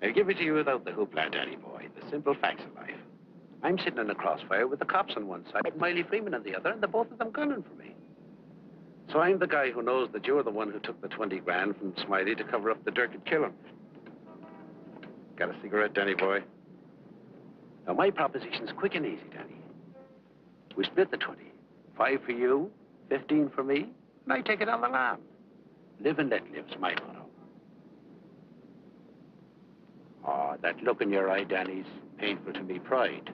I'll give it to you without the hoopla, Danny boy. The simple facts of life. I'm sitting in a crossfire with the cops on one side and Miley Freeman on the other, and the both of them gunning for me. So I'm the guy who knows that you're the one who took the 20 grand from Smiley to cover up the dirt and kill him. Got a cigarette, Danny boy? Now, my proposition's quick and easy, Danny. We split the 20. 5 for you, 15 for me, and I take it on the lam. Live and let live's my motto. Oh, that look in your eye, Danny's painful to me pride.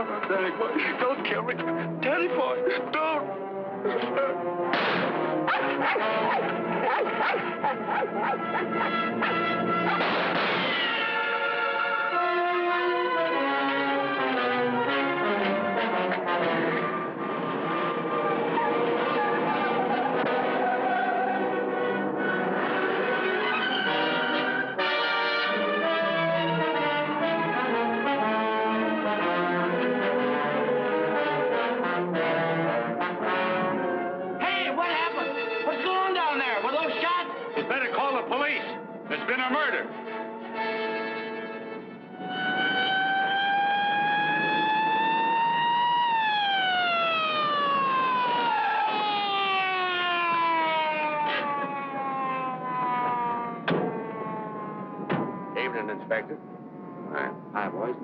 Oh, Danny boy, don't kill me. Danny boy, don't. There's been a murder. Evening, Inspector. Hi, boys.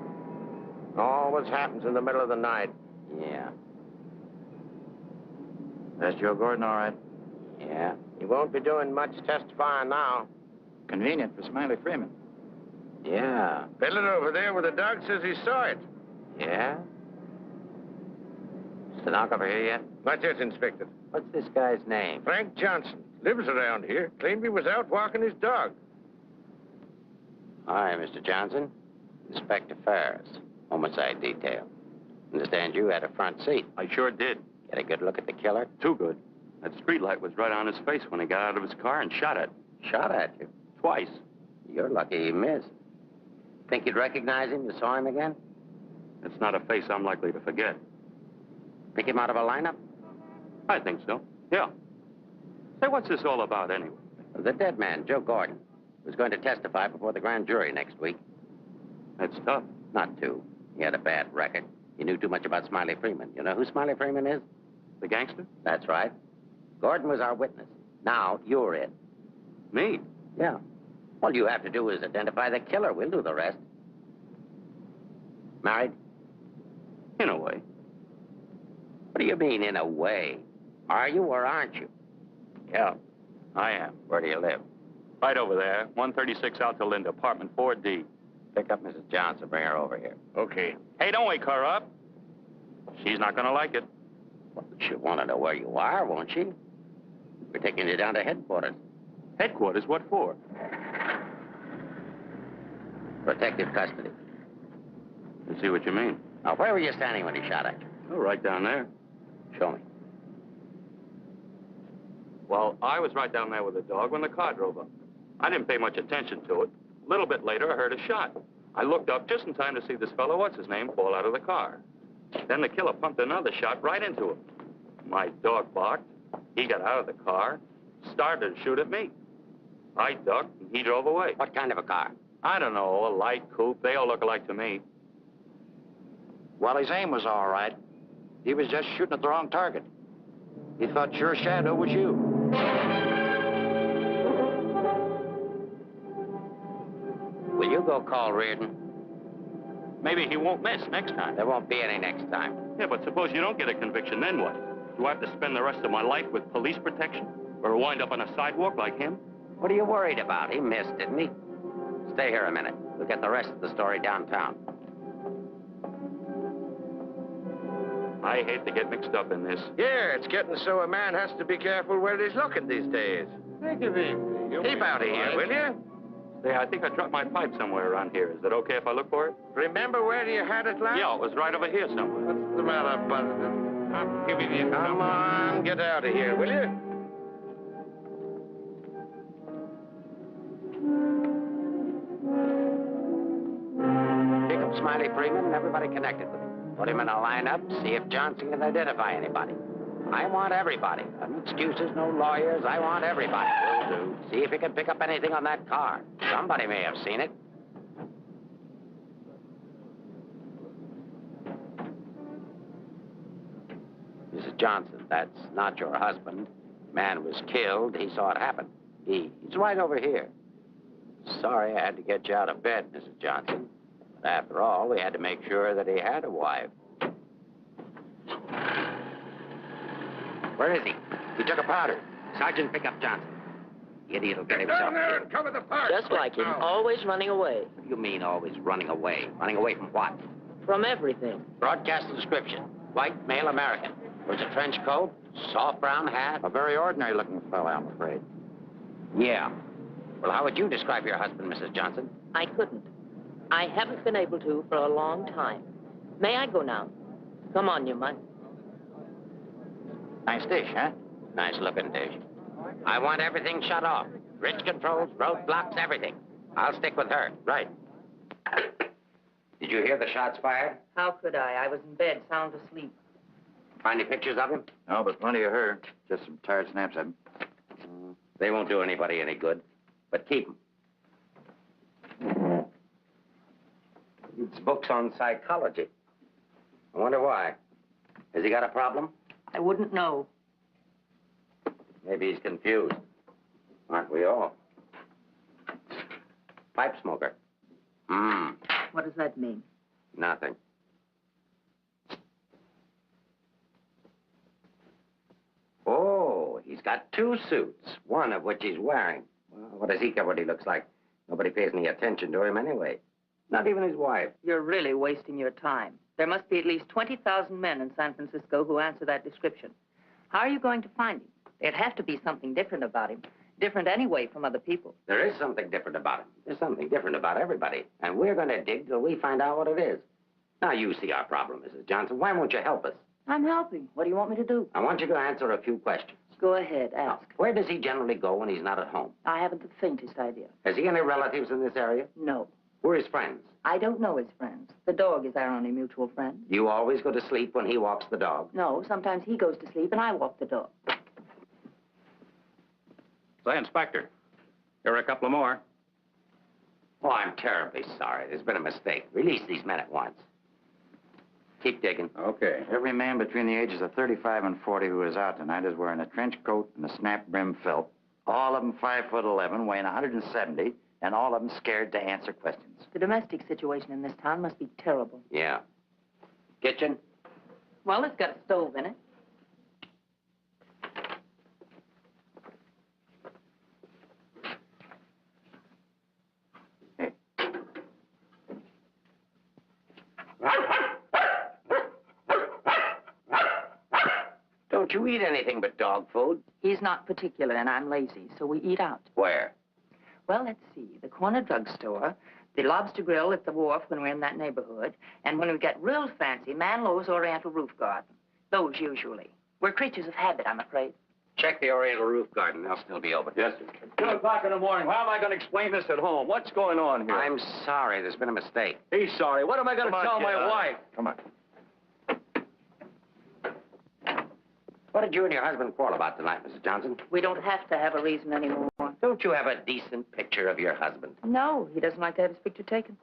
Always happens in the middle of the night. Yeah. That's Joe Gordon, all right? Yeah. He won't be doing much testifying now. Convenient for Smiley Freeman. Yeah. Fiddling over there where the dog says he saw it. Yeah? Stenographer here yet? Not yet, Inspector. What's this guy's name? Frank Johnson. Lives around here. Claimed he was out walking his dog. Hi, Mr. Johnson. Inspector Ferris. Homicide detail. Understand you had a front seat. I sure did. Get a good look at the killer? Too good. That streetlight was right on his face when he got out of his car and shot at. Shot at you? Twice. You're lucky he missed. Think you'd recognize him? You saw him again? It's not a face I'm likely to forget. Pick him out of a lineup? I think so. Yeah. Say, what's this all about anyway? The dead man, Joe Gordon, was going to testify before the grand jury next week. That's tough. Not too. He had a bad record. He knew too much about Smiley Freeman. You know who Smiley Freeman is? The gangster? That's right. Gordon was our witness. Now, you're it. Me? Yeah. All you have to do is identify the killer. We'll do the rest. Married? In a way. What do you mean, in a way? Are you or aren't you? Yeah, I am. Where do you live? Right over there, 136 Alta Linda, apartment 4D. Pick up Mrs. Johnson. Bring her over here. Okay. Hey, don't wake her up. She's not gonna like it. Well, she'll want to know where you are, won't she? We're taking you down to headquarters. Headquarters? What for? Protective custody. I see what you mean. Now, where were you standing when he shot at you? Oh, right down there. Show me. Well, I was right down there with the dog when the car drove up. I didn't pay much attention to it. A little bit later, I heard a shot. I looked up just in time to see this fellow, what's his name, fall out of the car. Then the killer pumped another shot right into him. My dog barked. He got out of the car, started to shoot at me. I ducked, and he drove away. What kind of a car? I don't know, a light coupe. They all look alike to me. Well, his aim was all right. He was just shooting at the wrong target. He thought your shadow was you. Will you go call Reardon? Maybe he won't miss next time. There won't be any next time. Yeah, but suppose you don't get a conviction, then what? Do I have to spend the rest of my life with police protection? Or wind up on a sidewalk like him? What are you worried about? He missed, didn't he? Stay here a minute. We'll get the rest of the story downtown. I hate to get mixed up in this. Yeah, it's getting so a man has to be careful where he's looking these days. Take it easy. Keep out of here, will you? Say, I think I dropped my pipe somewhere around here. Is it okay if I look for it? Remember where you had it last? Yeah, it was right over here somewhere. What's the matter, Buzzard? I'm giving you Come on, get out of here, will you? Pick up Smiley Freeman and everybody connected with him. Put him in a lineup, see if Johnson can identify anybody. I want everybody. No excuses, no lawyers. I want everybody. Will do. See if you can pick up anything on that car. Somebody may have seen it. Mrs. Johnson, that's not your husband. Man was killed. He saw it happen. He's right over here. Sorry I had to get you out of bed, Mrs. Johnson. But after all, we had to make sure that he had a wife. Where is he? He took a powder. Sergeant, pick up Johnson. The idiot will get himself Down there killed. and cover the park. Just like him, always running away. What do you mean always running away? Running away from what? From everything. Broadcast description. White, male American. Wears a trench coat, soft brown hat. A very ordinary looking fellow, I'm afraid. Yeah. Well, how would you describe your husband, Mrs. Johnson? I couldn't. I haven't been able to for a long time. May I go now? Come on, you might. Nice dish, huh? Nice looking dish. I want everything shut off. Bridge controls, roadblocks, everything. I'll stick with her. Right. Did you hear the shots fired? How could I? I was in bed, sound asleep. Find any pictures of him? No, but plenty of her. Just some tired snaps of him. They won't do anybody any good. But keep them. It's books on psychology. I wonder why. Has he got a problem? I wouldn't know. Maybe he's confused. Aren't we all? Pipe smoker. What does that mean? Nothing. Oh, he's got 2 suits, one of which he's wearing. Well, what does he care what he looks like? Nobody pays any attention to him anyway. Not even his wife. You're really wasting your time. There must be at least 20,000 men in San Francisco who answer that description. How are you going to find him? There'd have to be something different about him. Different anyway from other people. There is something different about him. There's something different about everybody. And we're going to dig till we find out what it is. Now, you see our problem, Mrs. Johnson. Why won't you help us? I'm helping. What do you want me to do? I want you to answer a few questions. Go ahead, Now, ask. where does he generally go when he's not at home? I haven't the faintest idea. Has he any relatives in this area? No. Who are his friends? I don't know his friends. The dog is our only mutual friend. Do you always go to sleep when he walks the dog? No, sometimes he goes to sleep and I walk the dog. Say, Inspector, here are a couple of more. Oh, I'm terribly sorry. There's been a mistake. Release these men at once. Keep digging. Okay. Every man between the ages of 35 and 40 who is out tonight is wearing a trench coat and a snap brim felt. All of them 5'11", weighing 170, and all of them scared to answer questions. The domestic situation in this town must be terrible. Yeah. Kitchen? Well, it's got a stove in it. Don't you eat anything but dog food? He's not particular and I'm lazy, so we eat out. Where? Well, let's see. The corner drugstore, the lobster grill at the wharf when we're in that neighborhood, and when we get real fancy, Manlow's Oriental Roof Garden. Those usually. We're creatures of habit, I'm afraid. Check the Oriental Roof Garden. They'll still be open. Yes, sir. 2 o'clock in the morning. How am I going to explain this at home? What's going on here? I'm sorry. There's been a mistake. He's sorry. What am I going to tell my wife? Come on. What did you and your husband quarrel about tonight, Mrs. Johnson? We don't have to have a reason anymore. Don't you have a decent picture of your husband? No, he doesn't like to have his picture taken.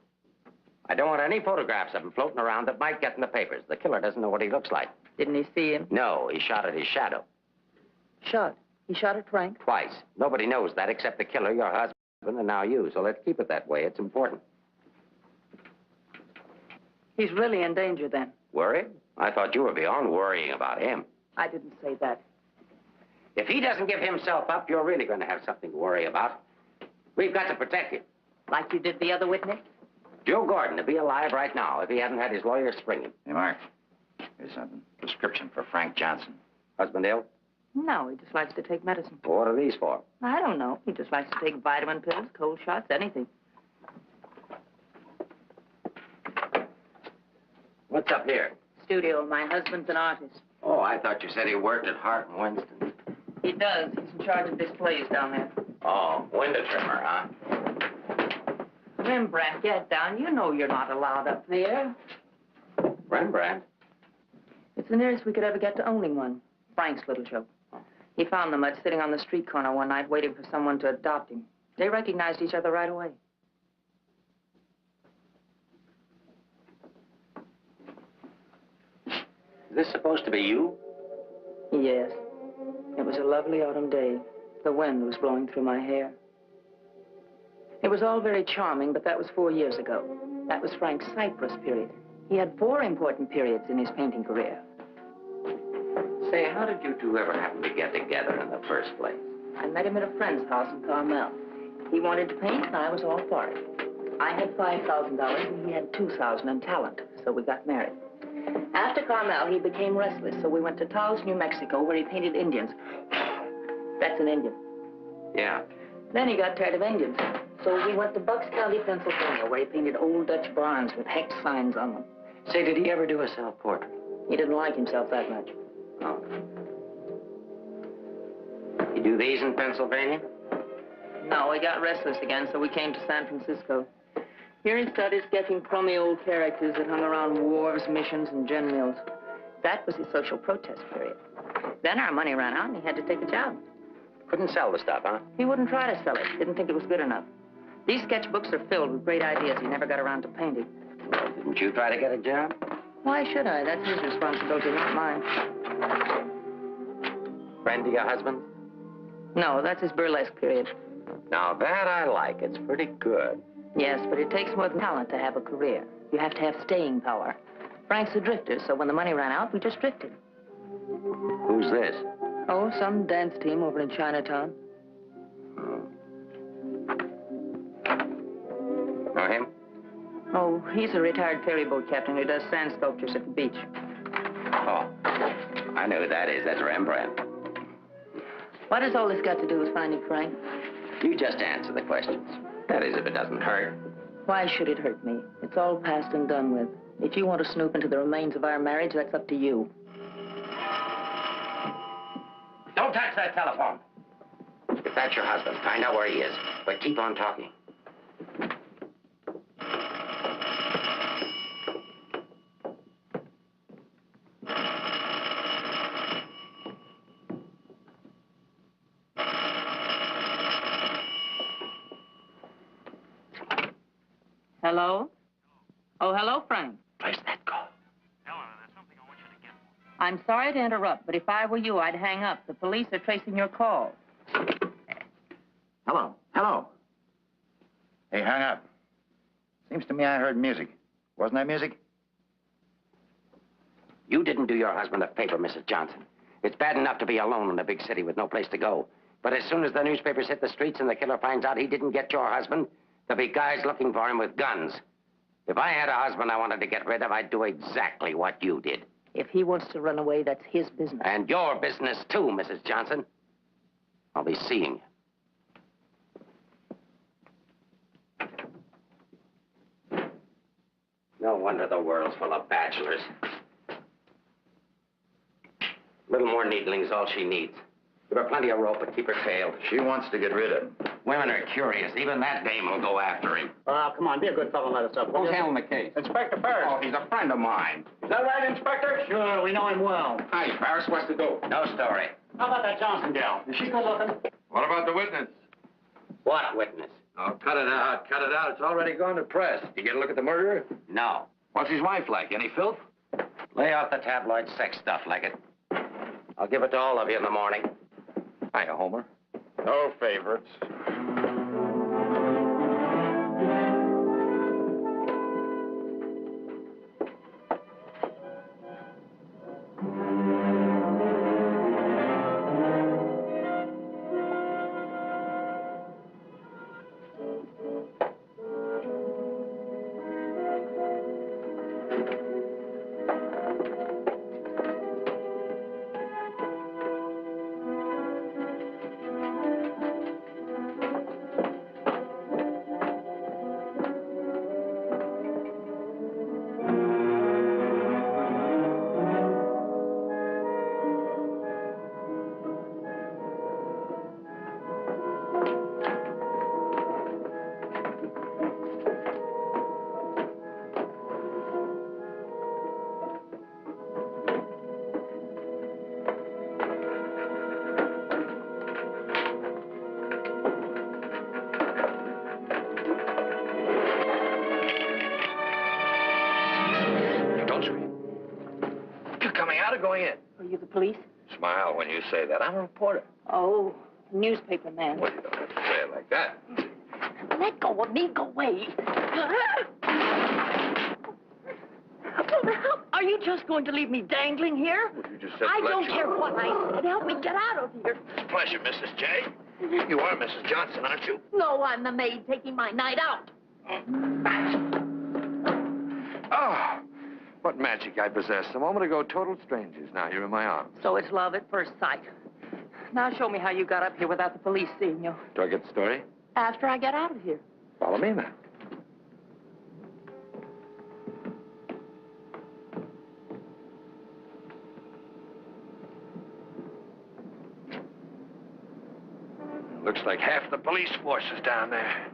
I don't want any photographs of him floating around that might get in the papers. The killer doesn't know what he looks like. Didn't he see him? No, he shot at his shadow. Shot. He shot at Frank? Twice. Nobody knows that except the killer, your husband, and now you. So let's keep it that way. It's important. He's really in danger then. Worried? I thought you were beyond worrying about him. I didn't say that. If he doesn't give himself up, you're really going to have something to worry about. We've got to protect him. Like you did the other witness? Joe Gordon would be alive right now if he hadn't had his lawyer spring him. Hey, Mark. Here's something. Prescription for Frank Johnson. Husband ill? No, he just likes to take medicine. What are these for? I don't know. He just likes to take vitamin pills, cold shots, anything. What's up here? Studio. My husband's an artist. Oh, I thought you said he worked at Hart and Winston. He does. He's in charge of displays down there. Oh, window trimmer, huh? Rembrandt, get down. You know you're not allowed up there. Rembrandt? It's the nearest we could ever get to owning one. Frank's little joke. He found the mutt sitting on the street corner one night waiting for someone to adopt him. They recognized each other right away. Is this supposed to be you? Yes. It was a lovely autumn day. The wind was blowing through my hair. It was all very charming, but that was 4 years ago. That was Frank's Cyprus period. He had 4 important periods in his painting career. Say, how did you two ever happen to get together in the first place? I met him at a friend's house in Carmel. He wanted to paint, and I was all for it. I had $5,000, and he had $2,000 in talent, so we got married. After Carmel, he became restless, so we went to Taos, New Mexico, where he painted Indians. That's an Indian. Yeah. Then he got tired of Indians, so we went to Bucks County, Pennsylvania, where he painted old Dutch barns with hex signs on them. Say, did he ever do a self-portrait? He didn't like himself that much. Oh. You do these in Pennsylvania? No, he got restless again, so we came to San Francisco. Here he started sketching crummy old characters that hung around wharves, missions, and gin mills. That was his social protest period. Then our money ran out, and he had to take a job. Couldn't sell the stuff, huh? He wouldn't try to sell it. Didn't think it was good enough. These sketchbooks are filled with great ideas he never got around to painting. Well, didn't you try to get a job? Why should I? That's his responsibility, not mine. Friend of your husband? No, that's his burlesque period. Now, that I like. It's pretty good. Yes, but it takes more than talent to have a career. You have to have staying power. Frank's a drifter, so when the money ran out, we just drifted. Who's this? Oh, some dance team over in Chinatown. Know him? Oh, he's a retired ferry boat captain who does sand sculptures at the beach. Oh, I know who that is. That's Rembrandt. What has all this got to do with finding Frank? You just answer the questions. That is, if it doesn't hurt. Why should it hurt me? It's all past and done with. If you want to snoop into the remains of our marriage, that's up to you. Don't touch that telephone. If that's your husband, find out where he is. But keep on talking. Hello? Oh, hello, Frank. Place that call. Eleanor, there's something I want you to get. I'm sorry to interrupt, but if I were you, I'd hang up. The police are tracing your call. Hello. Hello. Hey, hang up. Seems to me I heard music. Wasn't that music? You didn't do your husband a favor, Mrs. Johnson. It's bad enough to be alone in a big city with no place to go. But as soon as the newspapers hit the streets and the killer finds out he didn't get your husband, there'll be guys looking for him with guns. If I had a husband I wanted to get rid of, I'd do exactly what you did. If he wants to run away, that's his business. And your business, too, Mrs. Johnson. I'll be seeing you. No wonder the world's full of bachelors. A little more needling's all she needs. Give her plenty of rope, but keep her tailed. She wants to get rid of him. Women are curious. Even that dame will go after him. Oh, come on, be a good fellow and let us up. Who's handling the case? Inspector Ferris. Oh, he's a friend of mine. Is that right, Inspector? Sure, we know him well. Hi, Paris, what's the dope? No story. How about that Johnson gal? Is she good looking? What about the witness? What witness? Oh, cut it out, cut it out. It's already gone to press. You get a look at the murderer? No. What's his wife like? Any filth? Lay off the tabloid sex stuff like it. I'll give it to all of you in the morning. Hiya, Homer. No favorites. police? Smile when you say that. I'm a reporter. Oh, newspaper man. Well, you don't have to say it like that. Let go of me. Go away. Are you just going to leave me dangling here? Well, you just said I let don't you- care what I said. Help me get out of here. Pleasure, Mrs. J. You are Mrs. Johnson, aren't you? No, I'm the maid taking my night out. Oh, what magic I possess. A moment ago, total strangers. Now you're in my arms. So it's love at first sight. Now show me how you got up here without the police seeing you. Do I get the story? After I get out of here. Follow me, then. Looks like half the police force is down there.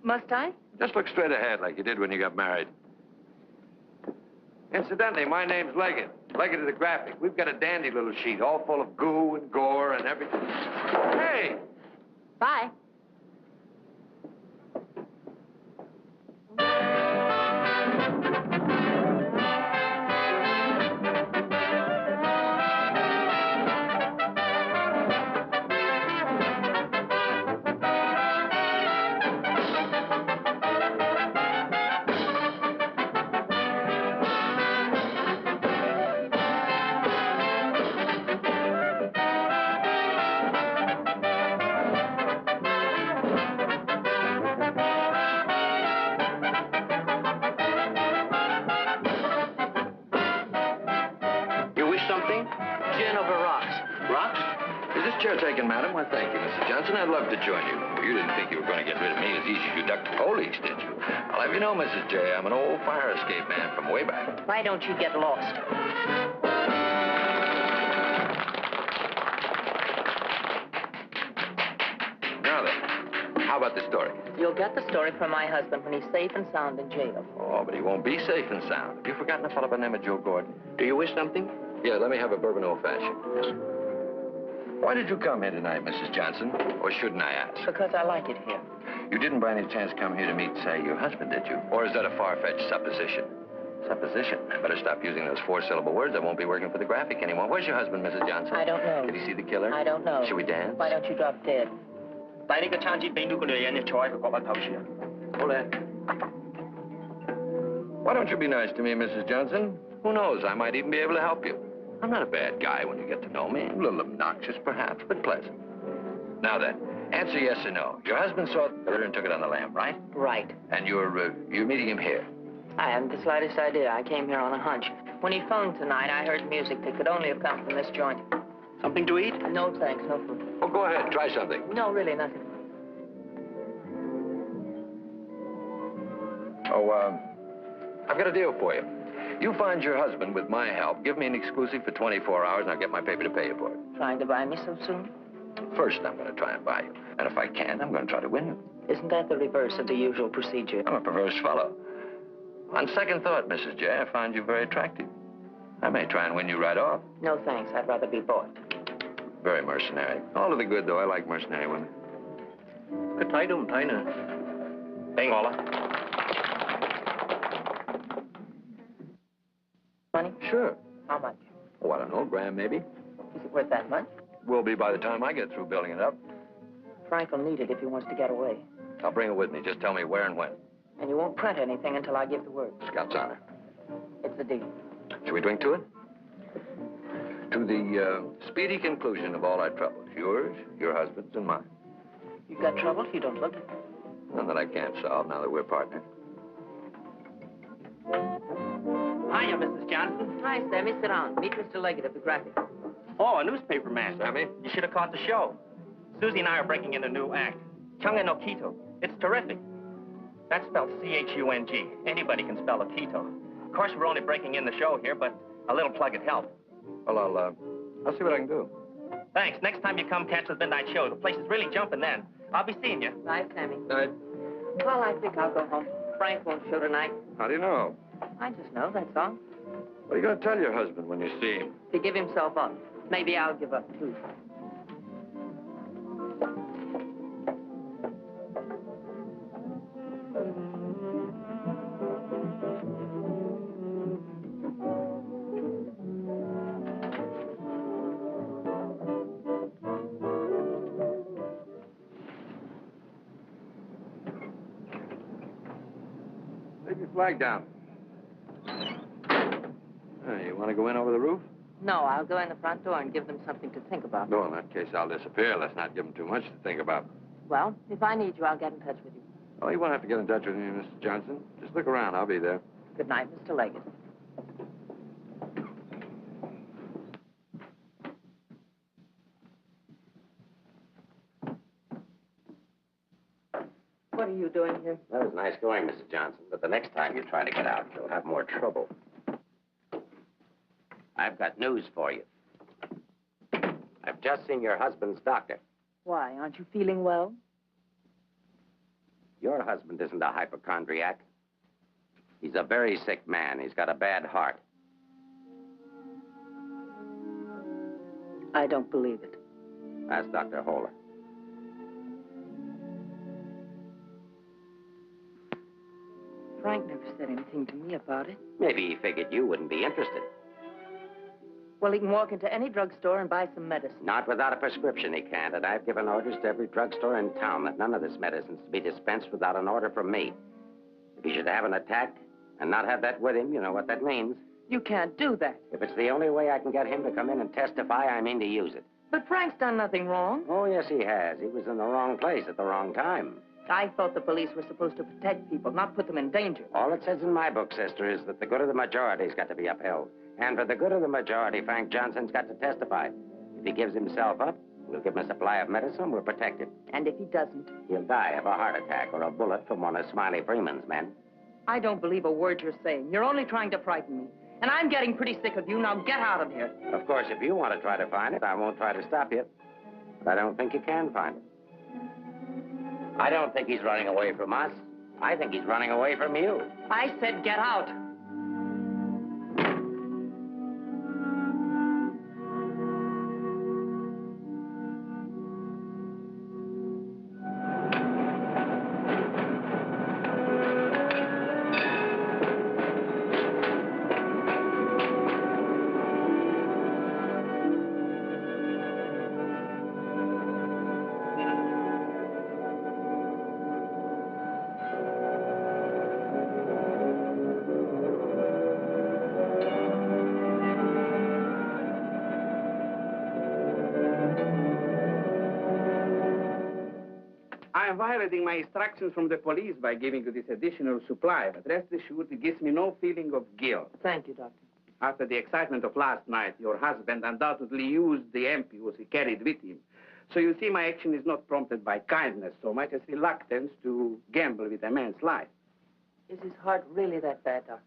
Must I? Just look straight ahead like you did when you got married. Incidentally, my name's Leggett. Leggett of the Graphic. We've got a dandy little sheet, all full of goo and gore and everything. Hey! Bye. Taken, madam. Well, thank you, Mrs. Johnson. I'd love to join you. Well, you didn't think you were going to get rid of me as easy as you ducked the police, did you? I'll have you know, Mrs. J, I'm an old fire escape man from way back. Why don't you get lost? Now then, how about the story? You'll get the story from my husband when he's safe and sound in jail. Oh, but he won't be safe and sound. Have you forgotten a fellow by the name of Joe Gordon? Do you wish something? Yeah, let me have a bourbon old-fashioned. Yes. Why did you come here tonight, Mrs. Johnson? Or shouldn't I ask? Because I like it here. You didn't by any chance come here to meet, say, your husband, did you? Or is that a far-fetched supposition? Supposition? I better stop using those four-syllable words. I won't be working for the Graphic anymore. Where's your husband, Mrs. Johnson? I don't know. Did he see the killer? I don't know. Should we dance? Why don't you drop dead? Hold that. Why don't you be nice to me, Mrs. Johnson? Who knows? I might even be able to help you. I'm not a bad guy when you get to know me. A little obnoxious, perhaps, but pleasant. Now then, answer yes or no. Your husband saw the killer and took it on the lam, right? Right. And you're meeting him here? I haven't the slightest idea. I came here on a hunch. When he phoned tonight, I heard music that could only have come from this joint. Something to eat? No, thanks. No food. Well, go ahead. Try something. No, really, nothing. Oh, I've got a deal for you. You find your husband with my help. Give me an exclusive for 24 hours, and I'll get my paper to pay you for it. Trying to buy me so soon? First, I'm going to try and buy you. And if I can't, I'm going to try to win you. Isn't that the reverse of the usual procedure? I'm a perverse fellow. On second thought, Mrs. J, I find you very attractive. I may try and win you right off. No, thanks. I'd rather be bought. Very mercenary. All to the good, though. I like mercenary women. Cứ thấy đúng thấy nè. Đây ngồi là. Money? Sure. How much? Oh, I don't know, $1,000 maybe. Is it worth that much? Will be by the time I get through building it up. Frank will need it if he wants to get away. I'll bring it with me. Just tell me where and when. And you won't print anything until I give the word. Scout's honor. It's the deal. Shall we drink to it? To the speedy conclusion of all our troubles. Yours, your husband's, and mine. You've got trouble? You don't look it. None that I can't solve now that we're partners. Hiya, Mrs. Johnson. Hi, Sammy. Sit down. Meet Mr. Leggett of the Graphic. Oh, a newspaper man. Sammy? You should have caught the show. Susie and I are breaking in a new act. Chunga no Quito. It's terrific. That's spelled C-H-U-N-G. Anybody can spell a Quito. Of course, we're only breaking in the show here, but a little plug would help. Well, I'll see what I can do. Thanks. Next time you come catch the midnight show, the place is really jumping then. I'll be seeing you. Bye, Sammy. Night. Well, I think I'll go home. Frank won't show tonight. How do you know? I just know, that's all. What are you going to tell your husband when you see him? To give himself up. Maybe I'll give up, too. Leave your flag down. You want to go in over the roof? No, I'll go in the front door and give them something to think about. No, in that case, I'll disappear. Let's not give them too much to think about. Well, if I need you, I'll get in touch with you. Oh, you won't have to get in touch with me, Mr. Johnson. Just look around. I'll be there. Good night, Mr. Leggett. What are you doing here? That was nice going, Mrs. Johnson, but the next time you try to get out, you'll have more trouble. I've got news for you. I've just seen your husband's doctor. Why, aren't you feeling well? Your husband isn't a hypochondriac. He's a very sick man. He's got a bad heart. I don't believe it. Ask Dr. Holler. Frank never said anything to me about it. Maybe he figured you wouldn't be interested. Well, he can walk into any drugstore and buy some medicine. Not without a prescription, he can't. And I've given orders to every drugstore in town that none of this medicine's to be dispensed without an order from me. If he should have an attack and not have that with him, you know what that means. You can't do that. If it's the only way I can get him to come in and testify, I mean to use it. But Frank's done nothing wrong. Oh, yes, he has. He was in the wrong place at the wrong time. I thought the police were supposed to protect people, not put them in danger. All it says in my book, sister, is that the good of the majority's got to be upheld. And for the good of the majority, Frank Johnson's got to testify. If he gives himself up, we'll give him a supply of medicine, we'll protect him. And if he doesn't? He'll die of a heart attack or a bullet from one of Smiley Freeman's men. I don't believe a word you're saying. You're only trying to frighten me. And I'm getting pretty sick of you. Now get out of here. Of course, if you want to try to find it, I won't try to stop you. But I don't think you can find it. I don't think he's running away from us. I think he's running away from you. I said get out. I am violating my instructions from the police by giving you this additional supply, but rest assured it gives me no feeling of guilt. Thank you, Doctor. After the excitement of last night, your husband undoubtedly used the ampoules he carried with him. So you see, my action is not prompted by kindness so much as reluctance to gamble with a man's life. Is his heart really that bad, Doctor?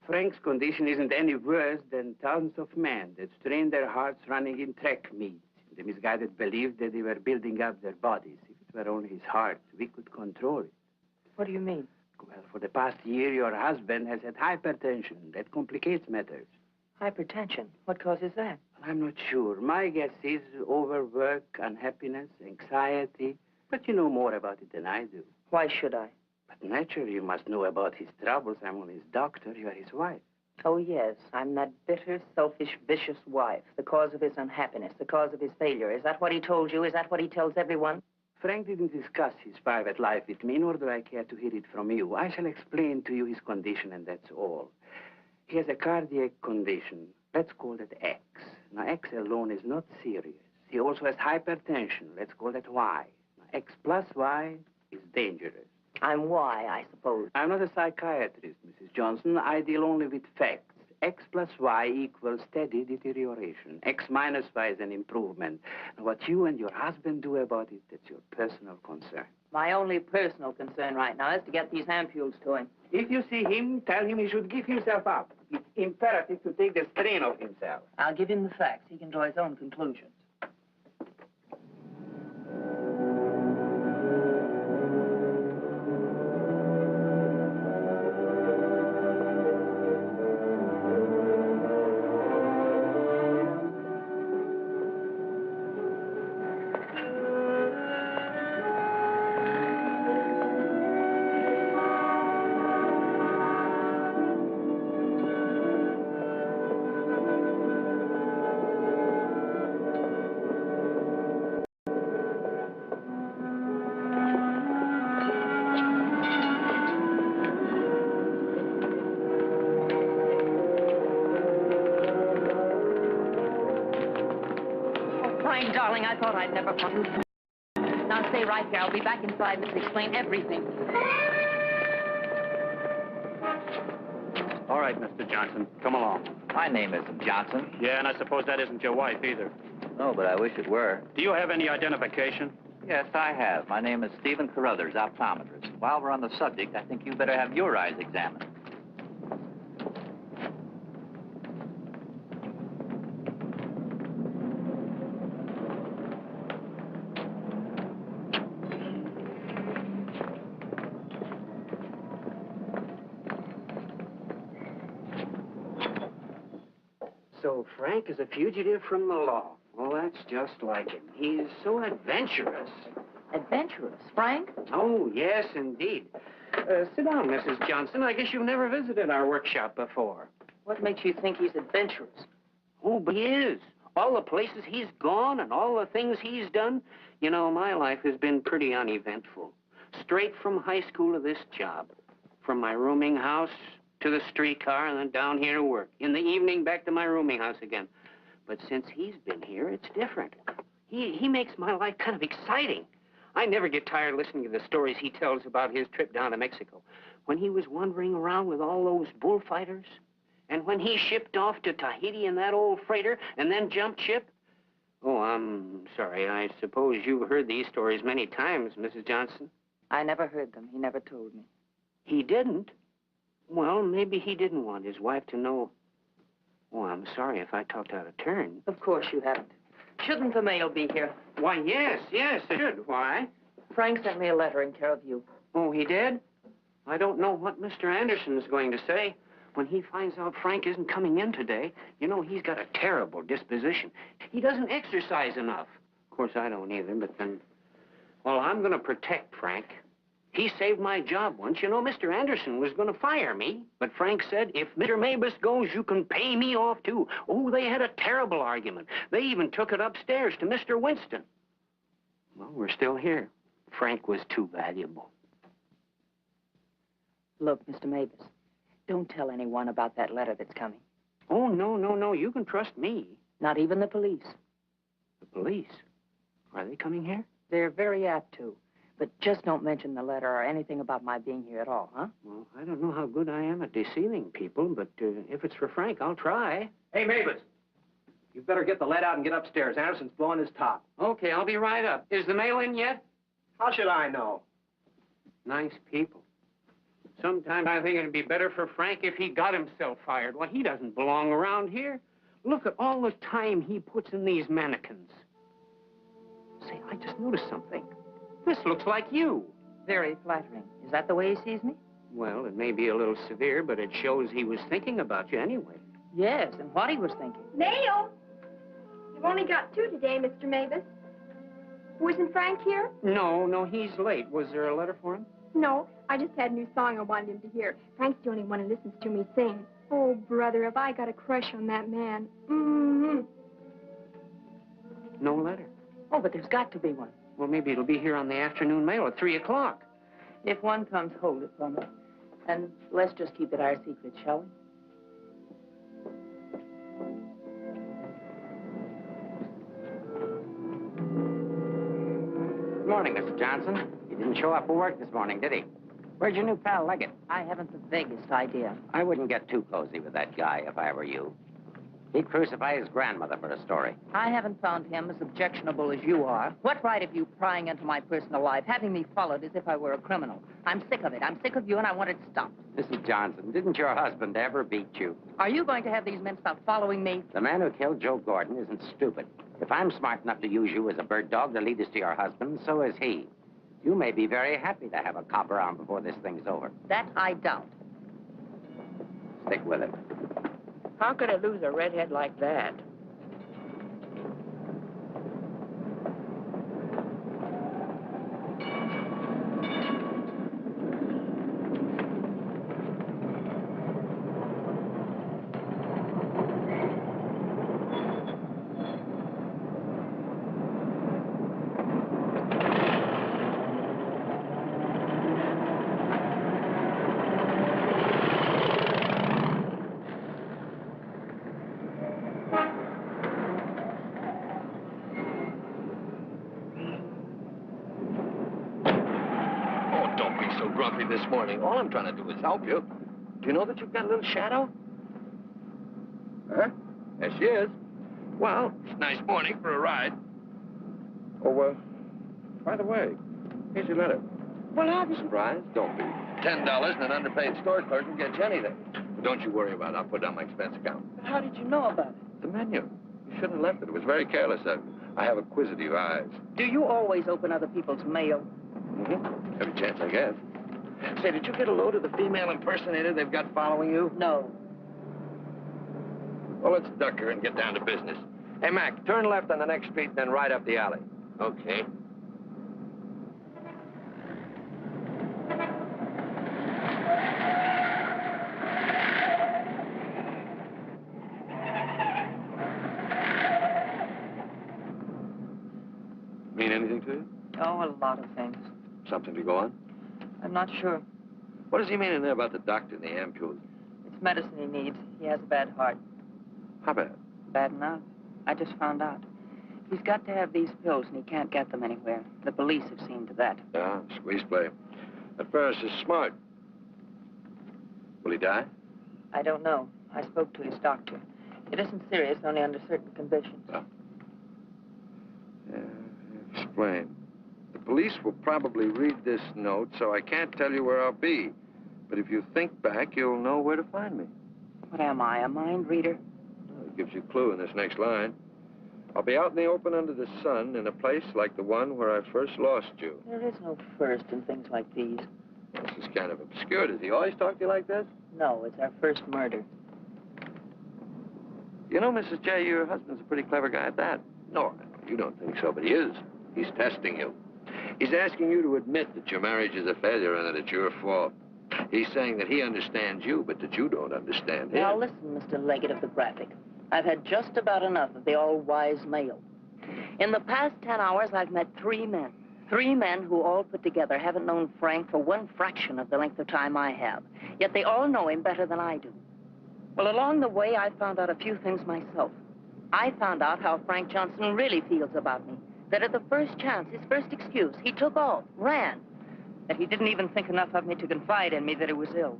Frank's condition isn't any worse than thousands of men that strain their hearts running in track meets. The misguided believed that they were building up their bodies. If it were only his heart, we could control it. What do you mean? Well, for the past year, your husband has had hypertension. That complicates matters. Hypertension? What causes that? I'm not sure. My guess is overwork, unhappiness, anxiety. But you know more about it than I do. Why should I? But naturally, you must know about his troubles. I'm only his doctor. You are his wife. Oh, yes. I'm that bitter, selfish, vicious wife. The cause of his unhappiness, the cause of his failure. Is that what he told you? Is that what he tells everyone? Frank didn't discuss his private life with me, nor do I care to hear it from you. I shall explain to you his condition, and that's all. He has a cardiac condition. Let's call that X. Now, X alone is not serious. He also has hypertension. Let's call that Y. Now, X plus Y is dangerous. I'm Y, I suppose. I'm not a psychiatrist, Mrs. Johnson. I deal only with facts. X plus Y equals steady deterioration. X minus Y is an improvement. And what you and your husband do about it, that's your personal concern. My only personal concern right now is to get these ampoules to him. If you see him, tell him he should give himself up. It's imperative to take the strain off himself. I'll give him the facts. He can draw his own conclusions. darling, I thought I'd never find you. Now stay right here. I'll be back in 5 minutes to explain everything. All right, Mr. Johnson, come along. My name isn't Johnson. Yeah, and I suppose that isn't your wife either. No, but I wish it were. Do you have any identification? Yes, I have. My name is Stephen Carruthers, optometrist. While we're on the subject, I think you better have your eyes examined. So Frank is a fugitive from the law. Well, that's just like him. He's so adventurous. Adventurous? Frank? Oh, yes, indeed. Sit down, Mrs. Johnson. I guess you've never visited our workshop before. What makes you think he's adventurous? Oh, but he is. All the places he's gone and all the things he's done. You know, my life has been pretty uneventful. Straight from high school to this job. From my rooming house to the streetcar and then down here to work. In the evening, back to my rooming house again. But since he's been here, it's different. He makes my life kind of exciting. I never get tired listening to the stories he tells about his trip down to Mexico. When he was wandering around with all those bullfighters. And when he shipped off to Tahiti in that old freighter and then jumped ship. Oh, I'm sorry. I suppose you've heard these stories many times, Mrs. Johnson. I never heard them. He never told me. He didn't? Well, maybe he didn't want his wife to know. Oh, I'm sorry if I talked out of turn. Of course you haven't. Shouldn't the mail be here? Why, yes, it should. Why? Frank sent me a letter in care of you. Oh, he did? I don't know what Mr. Anderson is going to say. When he finds out Frank isn't coming in today, you know, he's got a terrible disposition. He doesn't exercise enough. Of course, I don't either, but then... Well, I'm going to protect Frank. He saved my job once. You know, Mr. Anderson was going to fire me. But Frank said, if Mr. Mabus goes, you can pay me off, too. Oh, they had a terrible argument. They even took it upstairs to Mr. Winston. Well, we're still here. Frank was too valuable. Look, Mr. Mabus, don't tell anyone about that letter that's coming. Oh, no. You can trust me. Not even the police. The police? Are they coming here? They're very apt to. But just don't mention the letter or anything about my being here at all, huh? Well, I don't know how good I am at deceiving people, but if it's for Frank, I'll try. Hey, Mavis, you better get the lead out and get upstairs. Anderson's blowing his top. Okay, I'll be right up. Is the mail in yet? How should I know? Nice people. Sometimes I think it'd be better for Frank if he got himself fired. Well, he doesn't belong around here. Look at all the time he puts in these mannequins. Say, I just noticed something. This looks like you. Very flattering. Is that the way he sees me? Well, it may be a little severe, but it shows he was thinking about you anyway. Yes, and what he was thinking. Mail? You've only got 2 today, Mr. Mavis. Wasn't Frank here? No, he's late. Was there a letter for him? No, I just had a new song I wanted him to hear. Frank's the only one who listens to me sing. Oh, brother, have I got a crush on that man. Mm-hmm. No letter. Oh, but there's got to be one. Well, maybe it'll be here on the afternoon mail at 3 o'clock. If one comes, hold it for me. And let's just keep it our secret, shall we? Good morning, Mr. Johnson. He didn't show up for work this morning, did he? Where's your new pal, Elliott? I haven't the vaguest idea. I wouldn't get too cozy with that guy if I were you. He'd crucify his grandmother for a story. I haven't found him as objectionable as you are. What right have you prying into my personal life, having me followed as if I were a criminal? I'm sick of it. I'm sick of you, and I want it stopped. Mrs. Johnson, didn't your husband ever beat you? Are you going to have these men stop following me? The man who killed Joe Gordon isn't stupid. If I'm smart enough to use you as a bird dog to lead us to your husband, so is he. You may be very happy to have a cop around before this thing's over. That I doubt. Stick with it. How could I lose a redhead like that? me this morning. All I'm trying to do is help you. Do you know that you've got a little shadow? Huh? There she is. Well, it's a nice morning for a ride. Oh, by the way, here's your letter. Well, I'll be surprised. Don't be. $10 and an underpaid store clerk will get you anything. But don't you worry about it. I'll put it on my expense account. But how did you know about it? The menu. You shouldn't have left it. It was very careless of you. I have acquisitive eyes. Do you always open other people's mail? Mm-hmm. Every chance I get. Say, did you get a load of the female impersonator they've got following you? No. Well, let's duck her and get down to business. Hey, Mac, turn left on the next street and then right up the alley. Okay. Mean anything to you? Oh, a lot of things. Something to go on? I'm not sure. What does he mean in there about the doctor and the ampules? It's medicine he needs. He has a bad heart. How bad? Bad enough. I just found out. He's got to have these pills, and he can't get them anywhere. The police have seen to that. Yeah, squeeze play. That Ferris is smart. Will he die? I don't know. I spoke to his doctor. It isn't serious, only under certain conditions. Oh. Yeah, explain. The police will probably read this note, so I can't tell you where I'll be. But if you think back, you'll know where to find me. What am I, a mind reader? Well, it gives you a clue in this next line. I'll be out in the open under the sun in a place like the one where I first lost you. There is no first in things like these. This is kind of obscure. Does he always talk to you like this? No, it's our first murder. You know, Mrs. J., your husband's a pretty clever guy at that. No, you don't think so, but he is. He's testing you. He's asking you to admit that your marriage is a failure and that it's your fault. He's saying that he understands you, but that you don't understand him. Now, listen, Mr. Leggett of the Graphic. I've had just about enough of the all-wise male. In the past 10 hours, I've met 3 men. 3 men who all put together haven't known Frank for 1 fraction of the length of time I have. Yet they all know him better than I do. Well, along the way, I found out a few things myself. I found out how Frank Johnson really feels about me. That at the first chance, his first excuse, he took off, ran. That he didn't even think enough of me to confide in me that he was ill.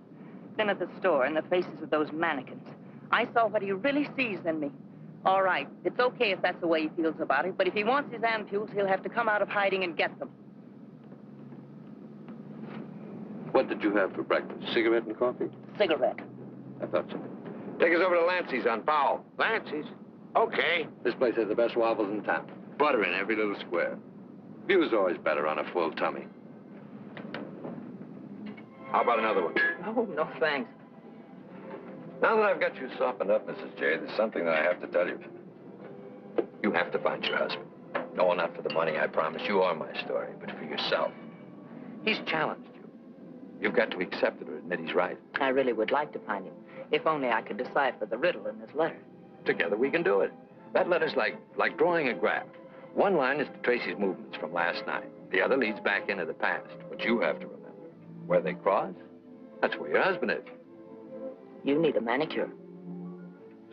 Then at the store, in the faces of those mannequins, I saw what he really sees in me. All right, it's okay if that's the way he feels about it, but if he wants his ampules, he'll have to come out of hiding and get them. What did you have for breakfast? Cigarette and coffee? Cigarette. I thought so. Take us over to Lancey's on Powell. Lancey's? Okay. This place has the best waffles in town. Butter in every little square. View's always better on a full tummy. How about another one? Oh, no, thanks. Now that I've got you softened up, Mrs. J., there's something that I have to tell you. You have to find your husband. No, not for the money, I promise you, or my story, but for yourself. He's challenged you. You've got to accept it or admit he's right. I really would like to find him, if only I could decipher the riddle in this letter. Together we can do it. That letter's like drawing a graph. One line is to trace his movements from last night. The other leads back into the past. But you have to remember, where they cross, that's where your husband is. You need a manicure.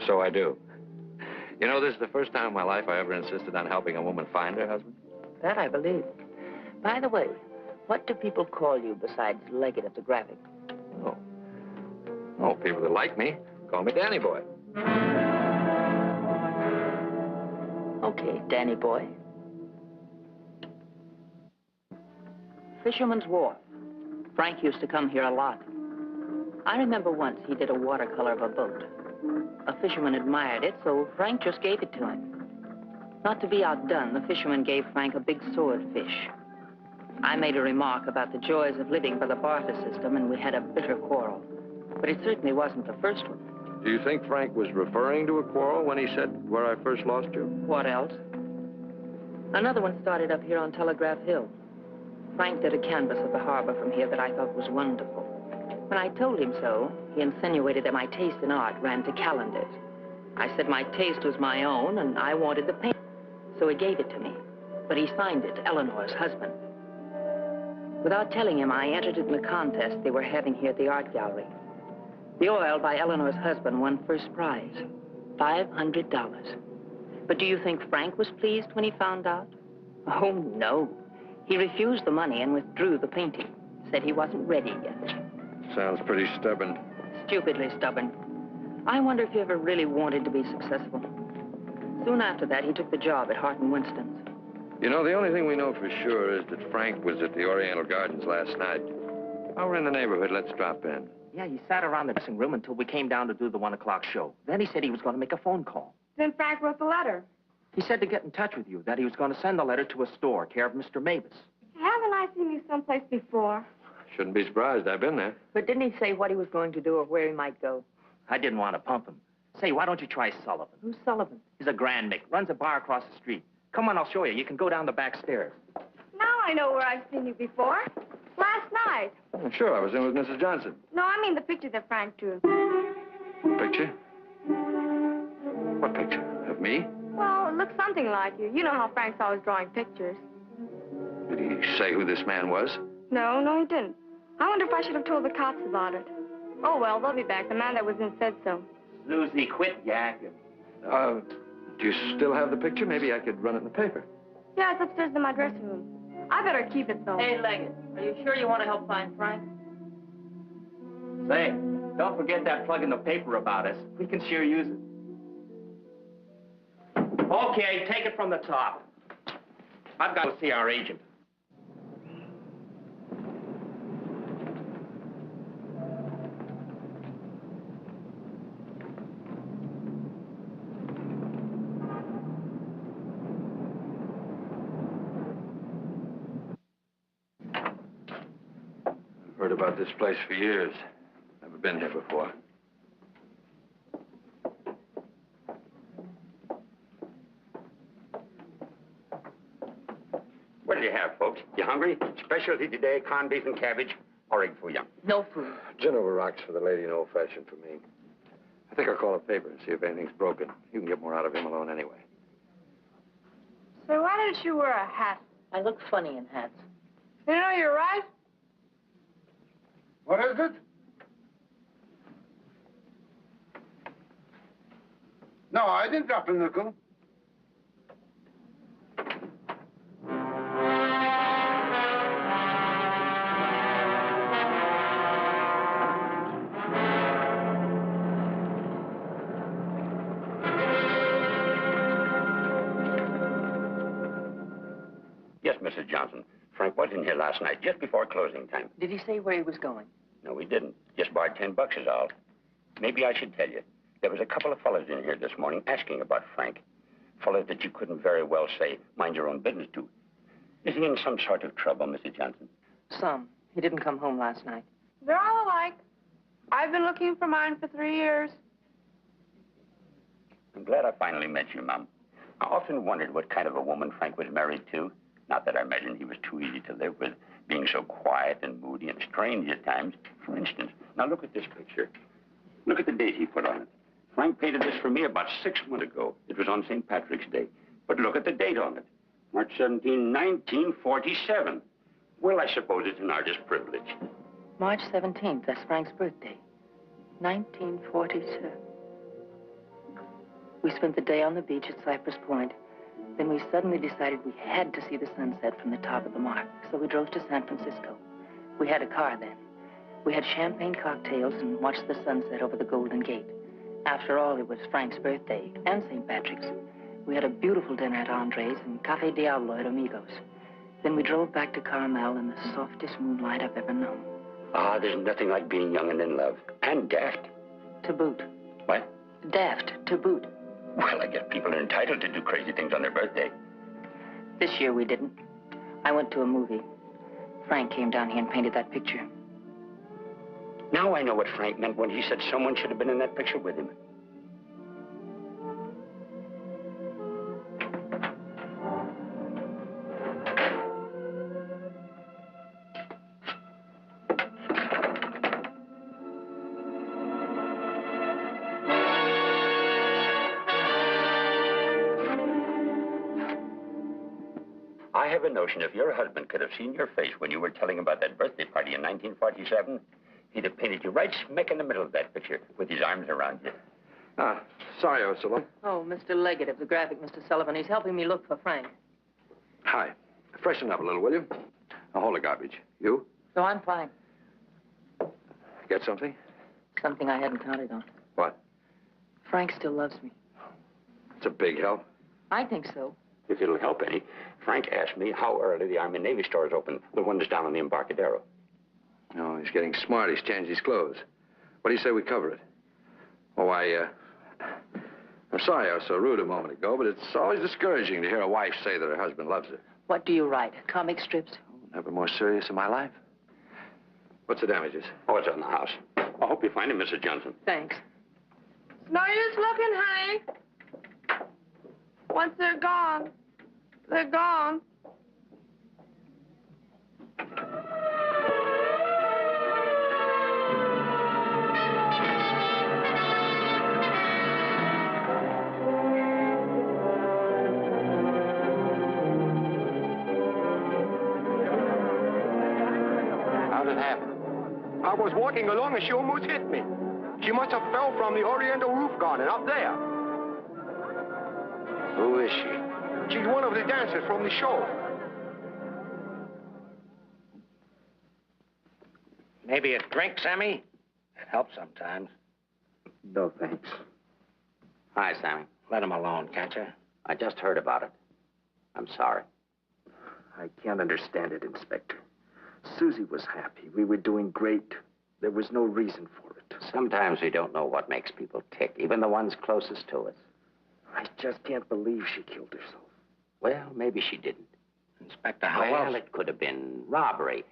So I do. You know, this is the first time in my life I ever insisted on helping a woman find her husband. That I believe. By the way, what do people call you besides Leggett of the Graphic? Oh, people that like me call me Danny Boy. Okay, Danny Boy. Fisherman's Wharf. Frank used to come here a lot. I remember once he did a watercolor of a boat. A fisherman admired it, so Frank just gave it to him. Not to be outdone, the fisherman gave Frank a big swordfish. I made a remark about the joys of living by the barter system, and we had a bitter quarrel. But it certainly wasn't the first one. Do you think Frank was referring to a quarrel when he said, where I first lost you? What else? Another one started up here on Telegraph Hill. Frank did a canvas of the harbor from here that I thought was wonderful. When I told him so, he insinuated that my taste in art ran to calendars. I said my taste was my own, and I wanted the paint. So he gave it to me. But he signed it, Eleanor's husband. Without telling him, I entered it in the contest they were having here at the art gallery. The oil by Eleanor's husband won first prize, $500. But do you think Frank was pleased when he found out? Oh, no. He refused the money and withdrew the painting, Said he wasn't ready yet. Sounds pretty stubborn. Stupidly stubborn. I wonder if he ever really wanted to be successful. Soon after that, he took the job at Hart and Winston's. You know, the only thing we know for sure is that Frank was at the Oriental Gardens last night. While we're in the neighborhood, let's drop in. Yeah, he sat around the dressing room until we came down to do the 1 o'clock show. Then he said he was going to make a phone call. Then Frank wrote the letter. He said to get in touch with you, that he was going to send the letter to a store, care of Mr. Mavis. Haven't I seen you someplace before? Shouldn't be surprised. I've been there. But didn't he say what he was going to do or where he might go? I didn't want to pump him. Say, why don't you try Sullivan? Who's Sullivan? He's a grand Mick, runs a bar across the street. Come on, I'll show you. You can go down the back stairs. Now I know where I've seen you before. Last night. Oh, sure, I was in with Mrs. Johnson. No, I mean the picture that Frank drew. Picture? What picture? Of me? Well, it looks something like you. You know how Frank's always drawing pictures. Did he say who this man was? No, he didn't. I wonder if I should have told the cops about it. Oh, well, they'll be back. The man that was in said so. Susie, quit yakking. Do you still have the picture? Maybe I could run it in the paper. Yeah, it's upstairs in my dressing room. I better keep it, though. Hey, Leggett, are you sure you want to help find Frank? Say, don't forget that plug in the paper about us. We can sure use it. Okay, take it from the top. I've got to see our agent. Heard about this place for years. Never been here before. What do you have, folks? You hungry? Specialty today, corned beef and cabbage, or egg for you? No food. Gin over rocks for the lady and old-fashioned for me. I think I'll call a paper and see if anything's broken. You can get more out of him alone anyway. So why didn't you wear a hat? I look funny in hats. You know, you're right. What is it? No, I didn't drop a nickel. Yes, Mrs. Johnson. Frank was in here last night, just before closing time. Did he say where he was going? No, he didn't. Just borrowed $10 is all. Maybe I should tell you. There was a couple of fellas in here this morning asking about Frank. Fellas that you couldn't very well say, mind your own business to. Is he in some sort of trouble, Mrs. Johnson? Some. He didn't come home last night. They're all alike. I've been looking for mine for 3 years. I'm glad I finally met you, Mom. I often wondered what kind of a woman Frank was married to. Not that I imagined he was too easy to live with, being so quiet and moody and strange at times. For instance, now look at this picture. Look at the date he put on it. Frank painted this for me about 6 months ago. It was on St. Patrick's Day. But look at the date on it. March 17, 1947. Well, I suppose it's an artist's privilege. March 17th, that's Frank's birthday. 1947. We spent the day on the beach at Cypress Point. Then we suddenly decided we had to see the sunset from the top of the mark. So we drove to San Francisco. We had a car then. We had champagne cocktails and watched the sunset over the Golden Gate. After all, it was Frank's birthday and St. Patrick's. We had a beautiful dinner at Andre's and Cafe Diablo at Amigos. Then we drove back to Carmel in the softest moonlight I've ever known. Ah, there's nothing like being young and in love. And daft. To boot. What? Daft, to boot. Well, I guess people are entitled to do crazy things on their birthday. This year we didn't. I went to a movie. Frank came down here and painted that picture. Now I know what Frank meant when he said someone should have been in that picture with him. I have a notion if your husband could have seen your face when you were telling about that birthday party in 1947, he'd have painted you right smack in the middle of that picture with his arms around you. Sorry I was so long. Oh, Mr. Leggett of the graphic, Mr. Sullivan. He's helping me look for Frank. Hi. Freshen up a little, will you? Now, hold the garbage. You? So I'm fine. Get something? Something I hadn't counted on. What? Frank still loves me. It's a big help. I think so. If it'll help any, Frank asked me how early the Army and Navy stores open, the one that's down on the Embarcadero. No, he's getting smart. He's changed his clothes. What do you say we cover it? Oh, I'm sorry I was so rude a moment ago, but it's always discouraging to hear a wife say that her husband loves her. What do you write? Comic strips? Never more serious in my life. What's the damages? Oh, it's on the house. I hope you find him, Mrs. Johnson. Thanks. No use looking, honey. Once they're gone, they're gone. How'd it happen? I was walking along and she almost hit me. She must have fell from the Oriental roof garden up there. Who is she? She's one of the dancers from the show. Maybe a drink, Sammy? It helps sometimes. No, thanks. Hi, Sammy. Let him alone, can't you? I just heard about it. I'm sorry. I can't understand it, Inspector. Susie was happy. We were doing great. There was no reason for it. Sometimes we don't know what makes people tick, even the ones closest to us. I just can't believe she killed herself. Well, maybe she didn't. Inspector, how else? It could have been robbery.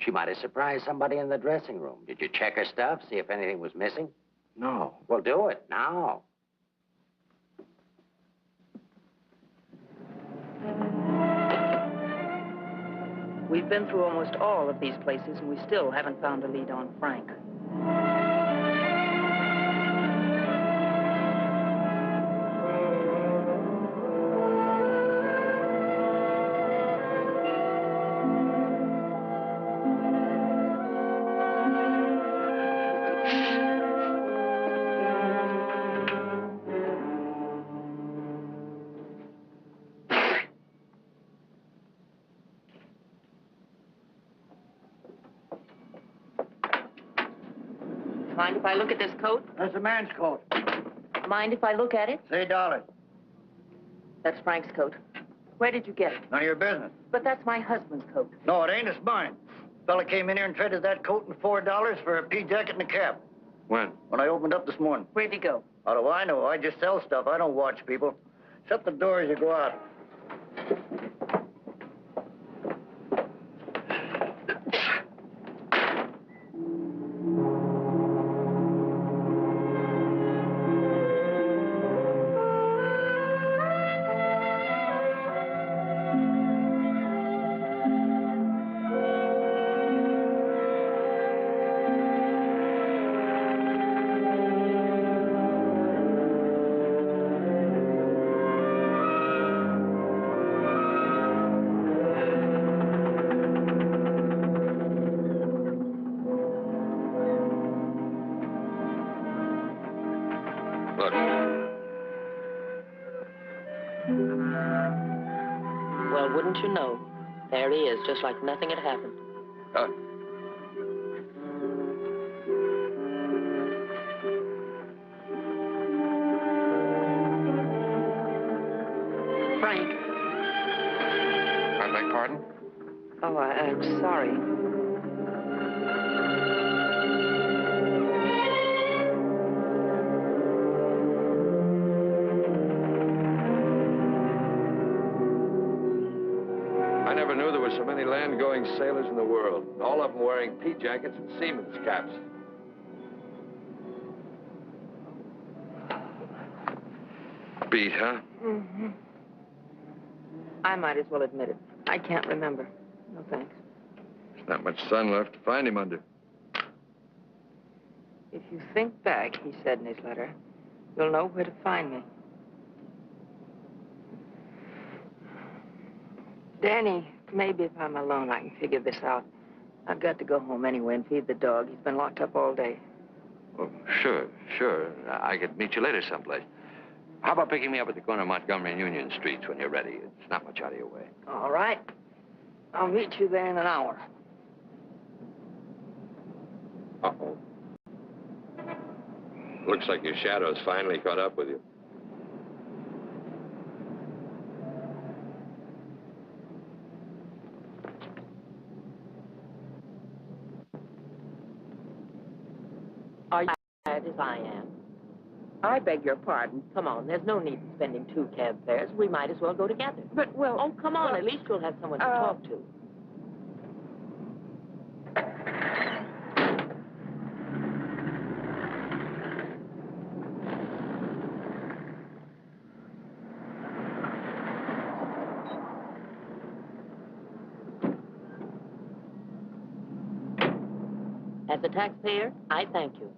She might have surprised somebody in the dressing room. Did you check her stuff, see if anything was missing? No. Well, do it now. We've been through almost all of these places, and we still haven't found a lead on Frank. Mind if I look at this coat? That's a man's coat. Mind if I look at it? Say $3. That's Frank's coat. Where did you get it? None of your business. But that's my husband's coat. No, it ain't. It's mine. Fella came in here and traded that coat and $4 for a pea jacket and a cap. When? When I opened up this morning. Where'd he go? How do I know? I just sell stuff. I don't watch people. Shut the door as you go out. Well, wouldn't you know? There he is, just like nothing had happened. Huh? Frank. I beg pardon? Oh, I'm sorry. I never knew there were so many land-going sailors in the world. All of them wearing pea jackets and seamen's caps. Beat, huh? Mm-hmm. I might as well admit it. I can't remember. No thanks. There's not much sun left to find him under. If you think back, he said in his letter, you'll know where to find me. Danny, maybe if I'm alone, I can figure this out. I've got to go home anyway and feed the dog. He's been locked up all day. Oh, sure. I could meet you later someplace. How about picking me up at the corner of Montgomery and Union Streets when you're ready? It's not much out of your way. All right. I'll meet you there in an hour. Uh-oh. Looks like your shadow's finally caught up with you. Are you tired as I am? I beg your pardon. Come on, there's no need in spending 2 cab fares. We might as well go together. But, well... Oh, come on, at least you'll have someone to talk to. As a taxpayer, I thank you.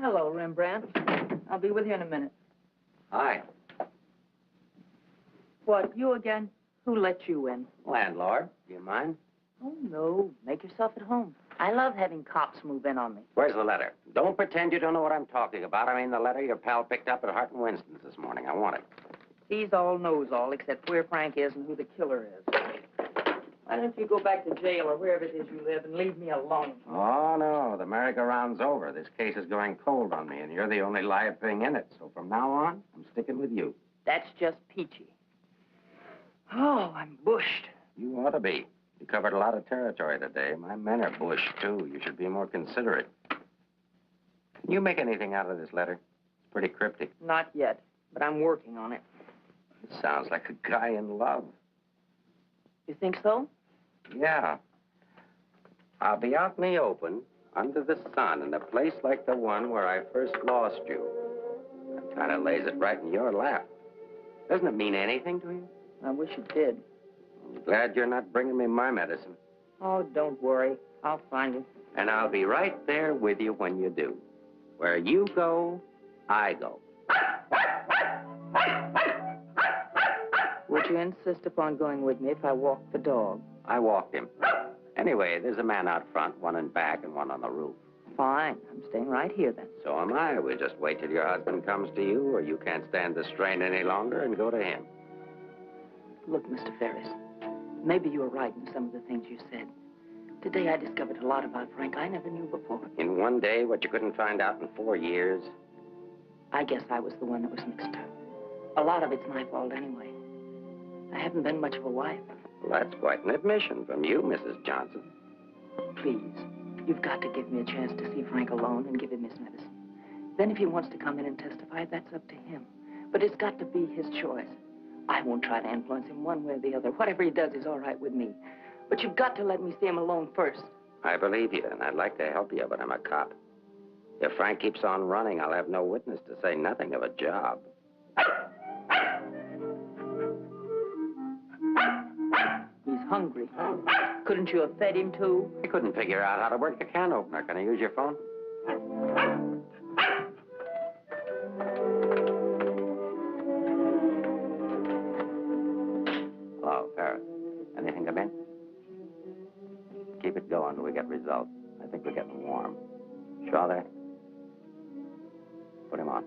Hello, Rembrandt. I'll be with you in a minute. Hi. What, you again? Who let you in? Landlord, do you mind? Oh, no. Make yourself at home. I love having cops move in on me. Where's the letter? Don't pretend you don't know what I'm talking about. I mean the letter your pal picked up at Hart and Winston's this morning. I want it. He's all knows all, except where Frank is and who the killer is. Why don't you go back to jail or wherever it is you live and leave me alone? Oh, no. The merry-go-round's over. This case is going cold on me, and you're the only live thing in it. So from now on, I'm sticking with you. That's just peachy. Oh, I'm bushed. You ought to be. You covered a lot of territory today. My men are bushed, too. You should be more considerate. Can you make anything out of this letter? It's pretty cryptic. Not yet, but I'm working on it. It sounds like a guy in love. You think so? Yeah. I'll be out in the open, under the sun, in a place like the one where I first lost you. That kind of lays it right in your lap. Doesn't it mean anything to you? I wish it did. I'm glad you're not bringing me my medicine. Oh, don't worry. I'll find you. And I'll be right there with you when you do. Where you go, I go. Would you insist upon going with me if I walked the dog? I walked him. Anyway, there's a man out front, one in back and one on the roof. Fine. I'm staying right here, then. So am I. We'll just wait till your husband comes to you, or you can't stand the strain any longer, and go to him. Look, Mr. Ferris, maybe you were right in some of the things you said. Today I discovered a lot about Frank I never knew before. In one day, what you couldn't find out in 4 years? I guess I was the one that was mixed up. A lot of it's my fault anyway. I haven't been much of a wife. Well, that's quite an admission from you, Mrs. Johnson. Please, you've got to give me a chance to see Frank alone and give him his medicine. Then if he wants to come in and testify, that's up to him. But it's got to be his choice. I won't try to influence him one way or the other. Whatever he does is all right with me. But you've got to let me see him alone first. I believe you, and I'd like to help you, but I'm a cop. If Frank keeps on running, I'll have no witness to say nothing of a job. He's hungry. Couldn't you have fed him, too? I couldn't figure out how to work the can opener. Can I use your phone? Hello, Ferris. Anything come in? Keep it going till we get results. I think we're getting warm. Shaw there? Put him on.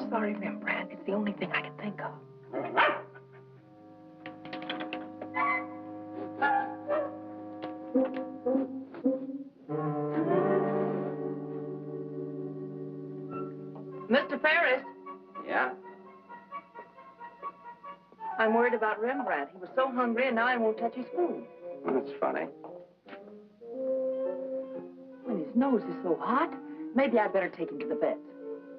Sorry, Rembrandt. It's the only thing I can think of. Mr. Ferris. I'm worried about Rembrandt. He was so hungry, and now he won't touch his food. That's funny. When his nose is so hot, maybe I'd better take him to the vet.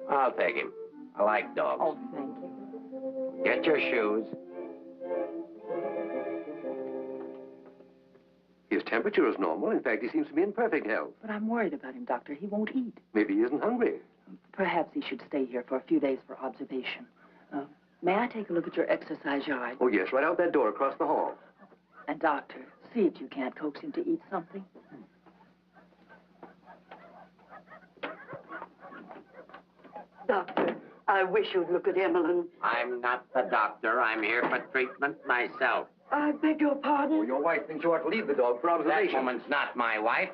I'll take him. I like dogs. Oh, thank you. Get your shoes. His temperature is normal. In fact, he seems to be in perfect health. But I'm worried about him, Doctor. He won't eat. Maybe he isn't hungry. Perhaps he should stay here for a few days for observation. May I take a look at your exercise yard? Oh, yes, right out that door across the hall. And, Doctor, see if you can't coax him to eat something. Doctor, I wish you'd look at Emmeline. I'm not the doctor. I'm here for treatment myself. I beg your pardon? Oh, your wife thinks you ought to leave the dog for observation. That woman's not my wife.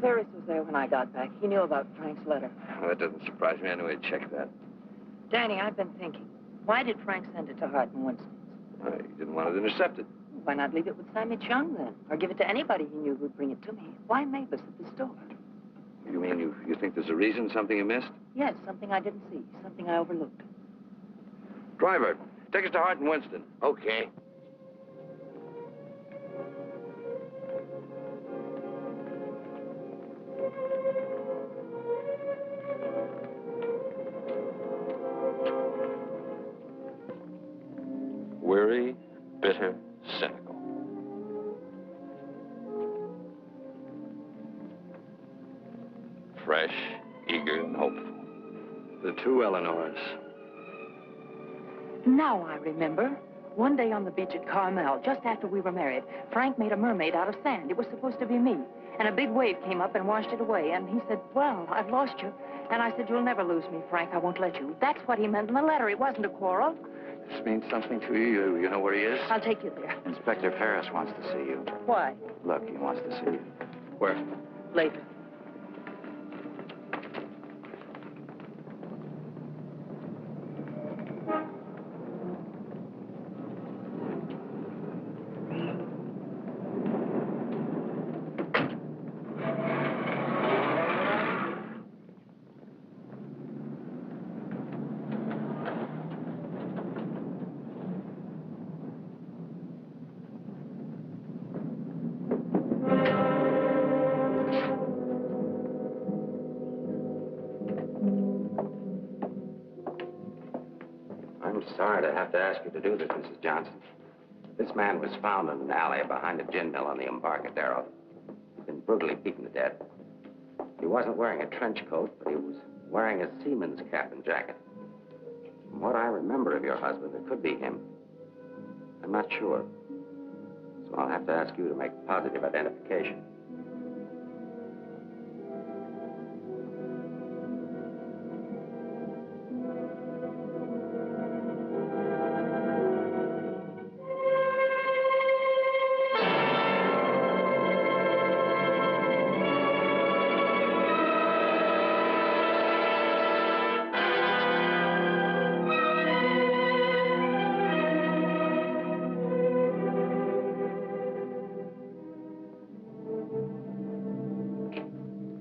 Ferris was there when I got back. He knew about Frank's letter. Well, that doesn't surprise me. I knew he'd check that. Danny, I've been thinking. Why did Frank send it to Hart and Winston? He didn't want it intercepted. Why not leave it with Sammy Chung, then? Or give it to anybody he knew who'd bring it to me? Why Mavis at the store? You mean you think there's a reason, something you missed? Yes, something I didn't see. Something I overlooked. Driver, take us to Hart and Winston. Okay. Weary, bitter, cynical. Fresh, eager, and hopeful. The two Eleanors. Now I remember. One day on the beach at Carmel, just after we were married, Frank made a mermaid out of sand. It was supposed to be me. And a big wave came up and washed it away. And he said, well, I've lost you. And I said, you'll never lose me, Frank. I won't let you. That's what he meant in the letter. It wasn't a quarrel. This means something to you. You know where he is? I'll take you there. Inspector Ferris wants to see you. Why? Look, he wants to see you. Where? Later. I'm sorry to have to ask you to do this, Mrs. Johnson. This man was found in an alley behind a gin mill on the Embarcadero. He'd been brutally beaten to death. He wasn't wearing a trench coat, but he was wearing a seaman's cap and jacket. From what I remember of your husband, it could be him. I'm not sure. So I'll have to ask you to make positive identification.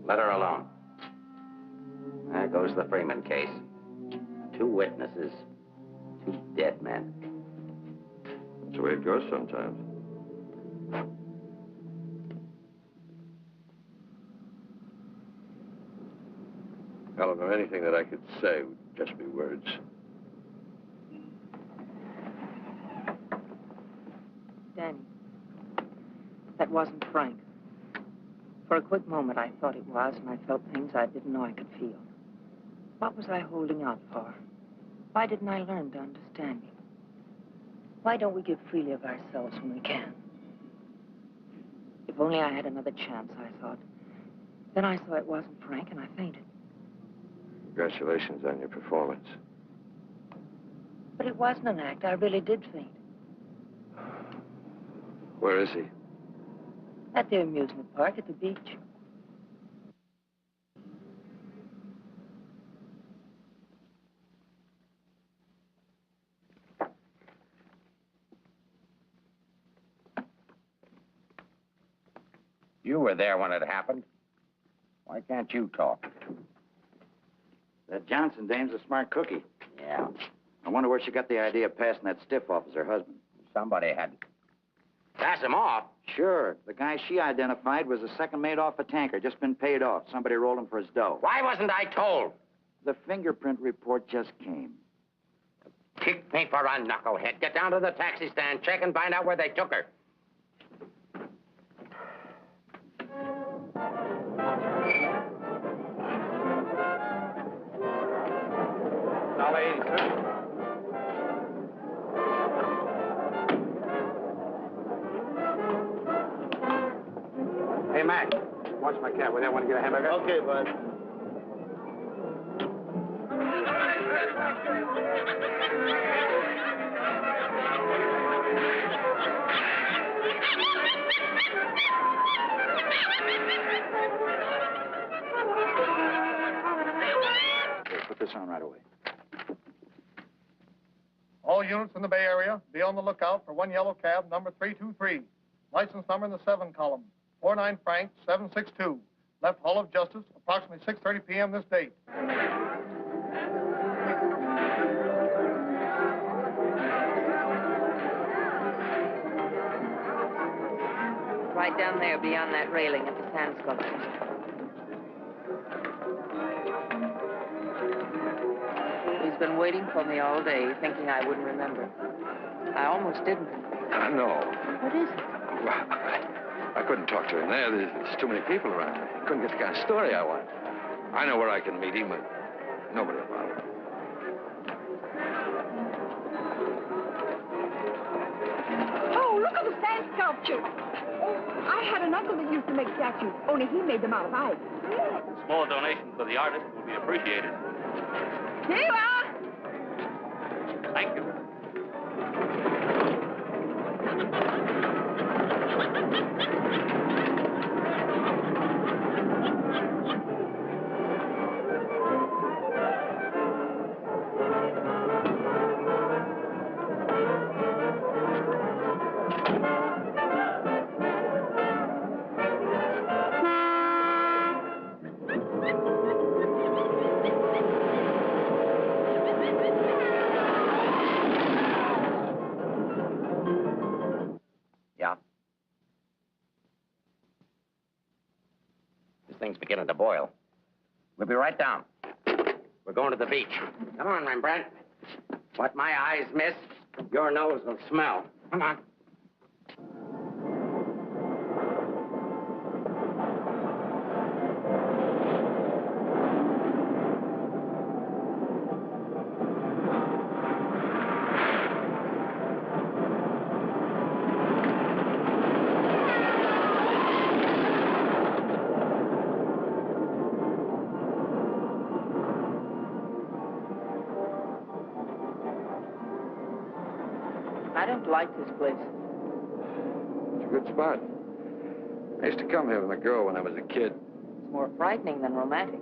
Let her alone. There goes the Freeman case. 2 witnesses, 2 dead men. That's the way it goes sometimes. Eleanor, anything that I could say would just be words. Danny, that wasn't Frank. For a quick moment, I thought it was, and I felt things I didn't know I could feel. What was I holding out for? Why didn't I learn to understand him? Why don't we give freely of ourselves when we can? If only I had another chance, I thought. Then I saw it wasn't Frank, and I fainted. Congratulations on your performance. But it wasn't an act. I really did faint. Where is he? At the amusement park at the beach. You were there when it happened. Why can't you talk? That Johnson dame's a smart cookie. Yeah. I wonder where she got the idea of passing that stiff off as her husband. Somebody had to pass him off. Sure. The guy she identified was a second mate off a tanker, just been paid off. Somebody rolled him for his dough. Why wasn't I told? The fingerprint report just came. Kick me for a knucklehead. Get down to the taxi stand, check and find out where they took her. $1.80, sir. Hey, Mac, watch my cab. Will you want to get a hamburger? Okay, bud. Here, put this on right away. All units in the Bay Area, be on the lookout for one yellow cab, number 323. License number in the 7 column, 49 Frank 762. Left Hall of Justice, approximately 6:30 p.m. this date. Right down there beyond that railing at the sand sculpture. He's been waiting for me all day, thinking I wouldn't remember. I almost didn't. No. What is it? Well, I couldn't talk to him there. There's too many people around. I couldn't get the kind of story I want. I know where I can meet him, but nobody will bother. Oh, look at the sand sculpture. Oh, I had an uncle that used to make statues, only he made them out of ice. Small donation for the artist will be appreciated. Here you are. Thank you. This thing's beginning to boil. We'll be right down. We're going to the beach. Come on, Rembrandt. What my eyes miss, your nose will smell. Come on. I don't like this place. It's a good spot. I used to come here with a girl when I was a kid. It's more frightening than romantic.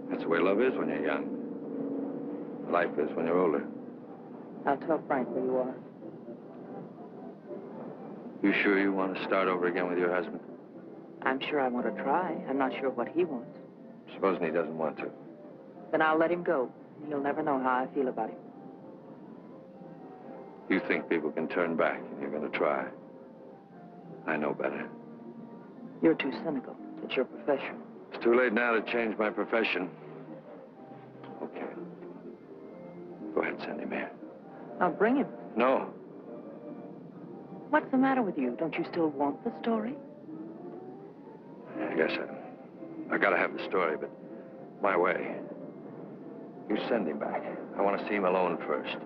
That's the way love is when you're young. Life is when you're older. Now tell Frank where you are. You sure you want to start over again with your husband? I'm sure I want to try. I'm not sure what he wants. Supposing he doesn't want to. Then I'll let him go. He'll never know how I feel about him. You think people can turn back, and you're going to try. I know better. You're too cynical. It's your profession. It's too late now to change my profession. Okay. Go ahead, send him here. I'll bring him. No. What's the matter with you? Don't you still want the story? I guess I got to have the story, but my way. You send him back. I want to see him alone first.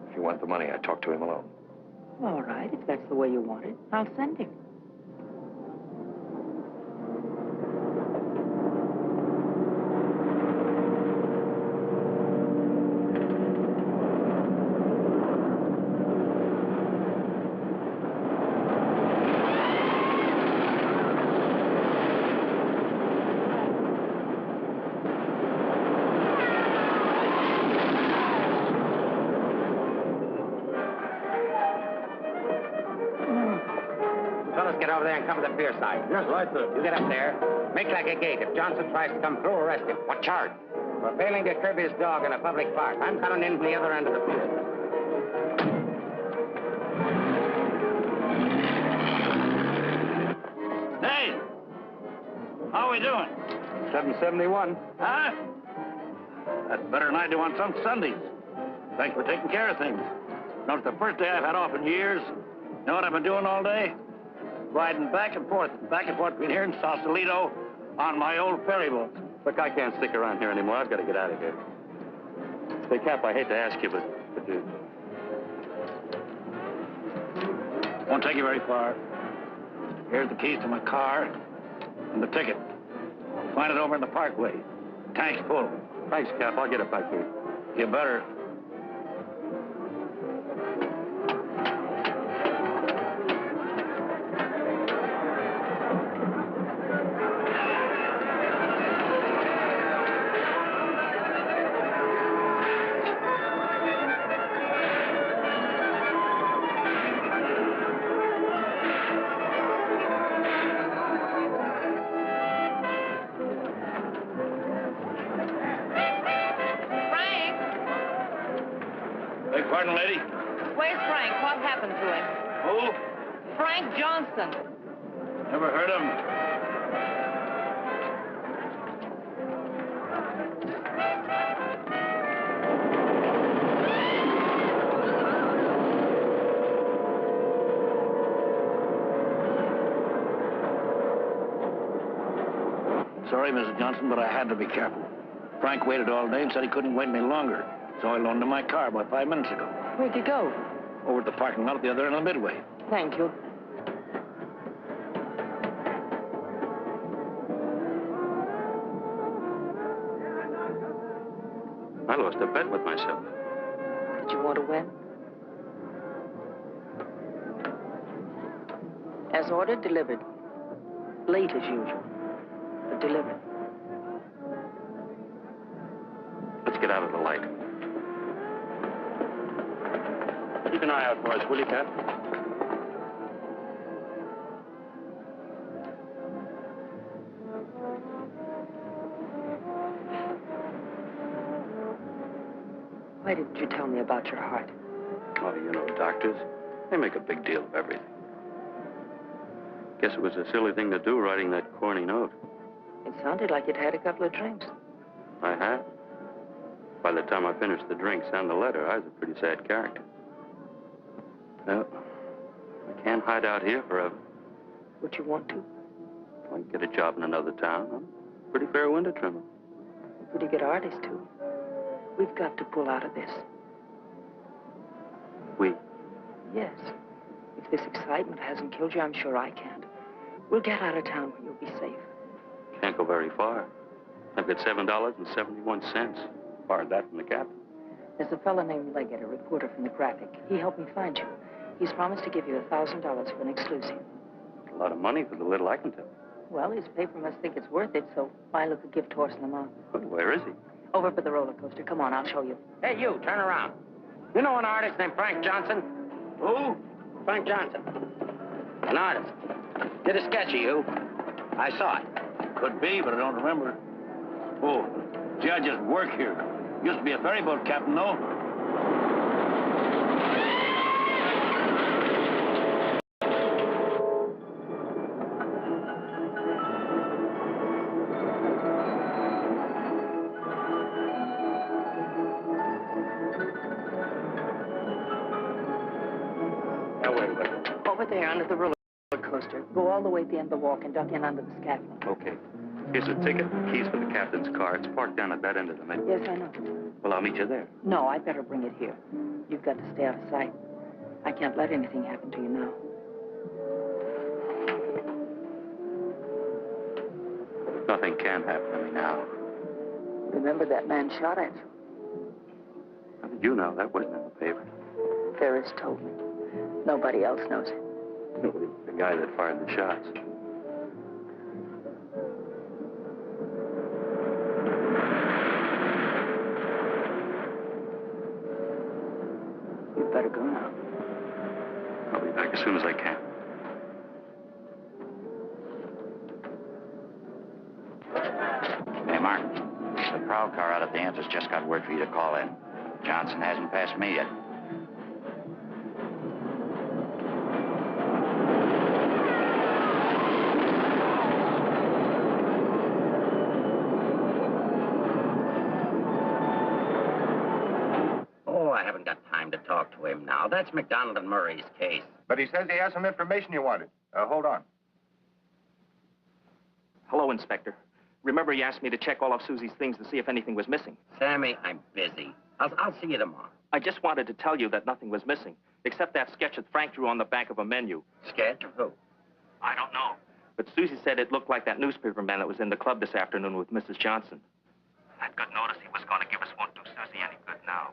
If you want the money, I talk to him alone. All right, if that's the way you want it, I'll send him. fellas get over there and cover the pier side. Yes, right there. You get up there. Make like a gate. If Johnson tries to come through, arrest him. What charge? For failing to curb his dog in a public park. I'm coming in from the other end of the pier. Hey! How are we doing? 771. Huh? That's better than I do on some Sundays. Thanks for taking care of things. Now, it's the first day I've had off in years. You know what I've been doing all day? Riding back and forth between here and Sausalito on my old ferry boat. Look, I can't stick around here anymore. I've got to get out of here. Say, Cap, I hate to ask you, but Won't take you very far. Here's the keys to my car and the ticket. Find it over in the parkway. Tank's full. Thanks, Cap. I'll get it back here. You better. Pardon, lady? Where's Frank? What happened to him? Who? Frank Johnson. Never heard of him. Sorry, Mrs. Johnson, but I had to be careful. Frank waited all day and said he couldn't wait any longer. So I loaned him my car about 5 minutes ago. Where'd you go? Over at the parking lot at the other end of the Midway. Thank you. I lost a bet with myself. Did you want to win? As ordered, delivered. Late as usual, but delivered. Let's get out of the light. Keep an eye out for us, will you, Cap? Why didn't you tell me about your heart? Oh, you know, doctors, they make a big deal of everything. Guess it was a silly thing to do, writing that corny note. It sounded like you'd had a couple of drinks. I had. By the time I finished the drinks and the letter, I was a pretty sad character. Well, I can't hide out here forever. Would you want to? I can get a job in another town. I'm a pretty fair window trimmer. A pretty good artist, too. We've got to pull out of this. We? Yes. If this excitement hasn't killed you, I'm sure I can't. We'll get out of town where you'll be safe. Can't go very far. I've got $7.71. Borrowed that from the captain. There's a fellow named Leggett, a reporter from the Graphic. He helped me find you. He's promised to give you $1,000 for an exclusive. A lot of money for the little I can tell. Well, his paper must think it's worth it, so why look a gift horse in the mouth? Well, where is he? Over by the roller coaster. Come on, I'll show you. Hey, you, turn around. You know an artist named Frank Johnson? Who? Frank Johnson. An artist. Did a sketch of you. I saw it. Could be, but I don't remember. Oh, gee, I just work here. Used to be a ferry boat captain, though. Over there under the roller coaster. Go all the way to the end of the walk and duck in under the scaffolding. Okay. Here's a ticket and keys for the captain's car. It's parked down at that end of the Midway. Yes, I know. Well, I'll meet you there. No, I'd better bring it here. You've got to stay out of sight. I can't let anything happen to you now. Nothing can happen to me now. Remember that man shot at you? How did you know? That wasn't in the paper. Ferris told me. Nobody else knows it. The guy that fired the shots. You'd better go now. I'll be back as soon as I can. prowl car out at the entrance. Just got word for you to call in. Johnson hasn't passed me yet. Oh, I haven't got time to talk to him now. That's McDonald and Murray's case. But he says he has some information you wanted. Hold on. Hello, Inspector. Remember you asked me to check all of Susie's things to see if anything was missing? Sammy, I'm busy. I'll see you tomorrow. I just wanted to tell you that nothing was missing, except that sketch that Frank drew on the back of a menu. Sketch of who? I don't know. But Susie said it looked like that newspaper man that was in the club this afternoon with Mrs. Johnson. I'd good notice he was going to give us won't do Susie any good now.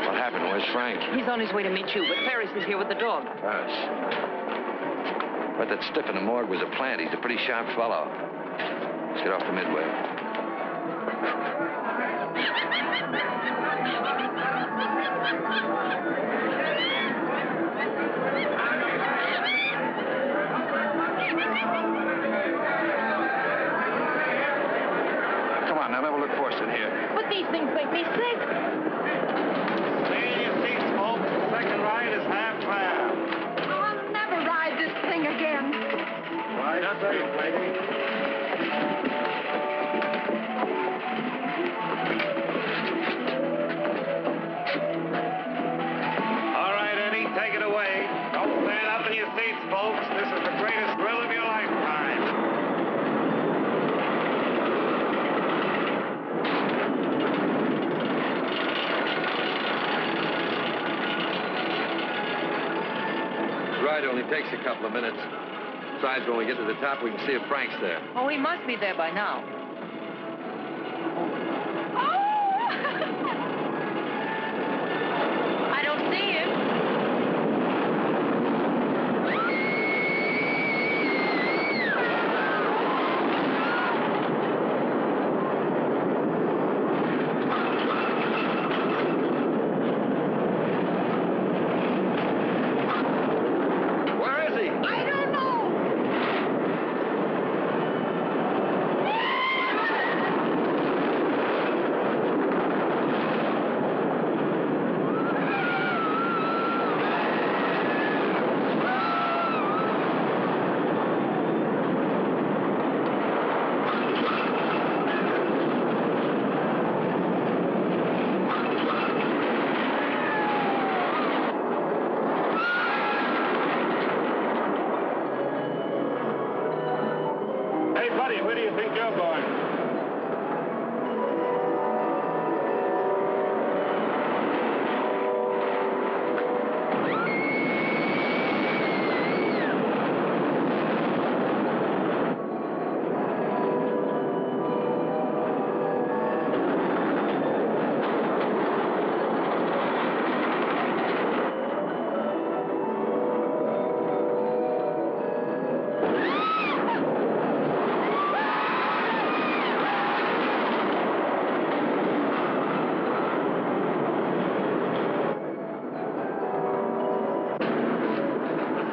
What happened? Where's Frank? He's on his way to meet you, but Ferris is here with the dog. But that stiff in the morgue was a plant. He's a pretty sharp fellow. Let's get off the Midway. Come on, now, never look forced in here. But these things make me sick. Your seats, folks. The second ride is half fare. I'll never ride this thing again. Right up there, lady. All right, Eddie, take it away. Don't stand up in your seats, folks. This is the greatest thrill of your lifetime. The ride only takes a couple of minutes. Besides, when we get to the top, we can see if Frank's there. Oh, he must be there by now. I don't see him. Where is he? I don't know. Hey, buddy, where do you think you're going?